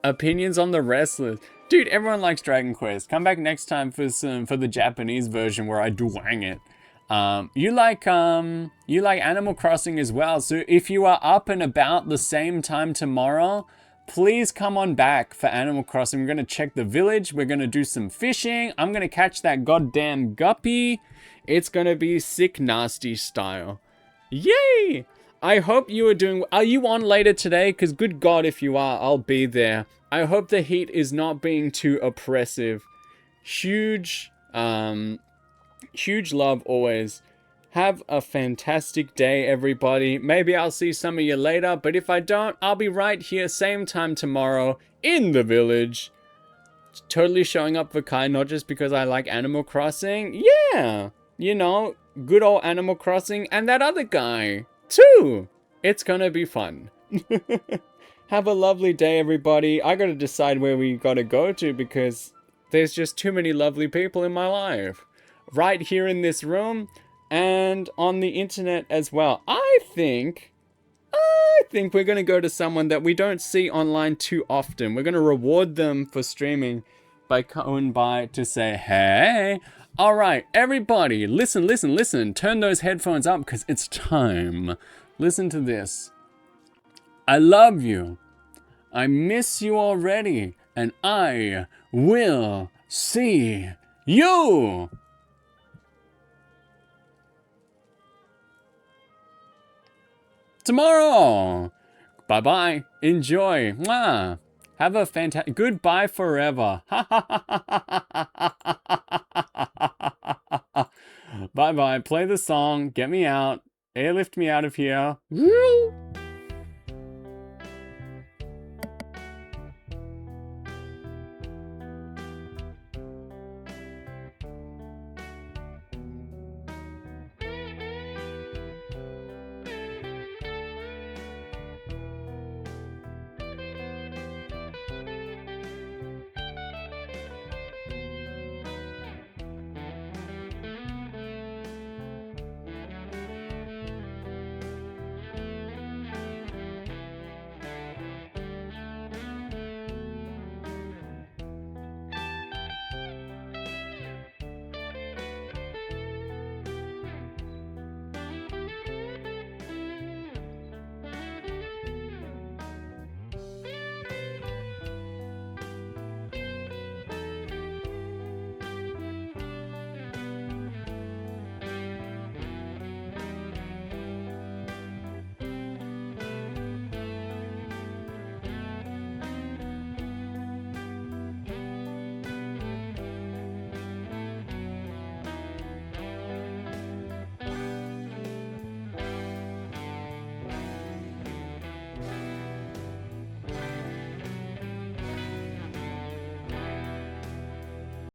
Opinions on the wrestlers. Dude, everyone likes Dragon Quest. Come back next time for the Japanese version where I doing it. You like Animal Crossing as well. So if you are up and about the same time tomorrow, please come on back for Animal Crossing. We're gonna check the village. We're gonna do some fishing. I'm gonna catch that goddamn guppy. It's gonna be sick nasty style. Yay! I hope you are doing... Are you on later today? Because good God, if you are, I'll be there. I hope the heat is not being too oppressive. Huge love always. Have a fantastic day, everybody. Maybe I'll see some of you later, but if I don't, I'll be right here same time tomorrow in the village. Totally showing up for Kai, not just because I like Animal Crossing. Yeah, you know, good old Animal Crossing and that other guy, too. It's gonna be fun. Have a lovely day, everybody. I gotta decide where we gotta go to because there's just too many lovely people in my life. Right here in this room and on the internet as well. I think we're gonna go to someone that we don't see online too often. We're gonna reward them for streaming by going by to say, hey. All right, everybody, listen, listen, listen. Turn those headphones up because it's time. Listen to this. I love you. I miss you already. And I will see you tomorrow. Bye-bye. Enjoy. Mwah. Have a fantastic... Goodbye forever. Bye-bye. Play the song. Get me out. Airlift me out of here. Woo!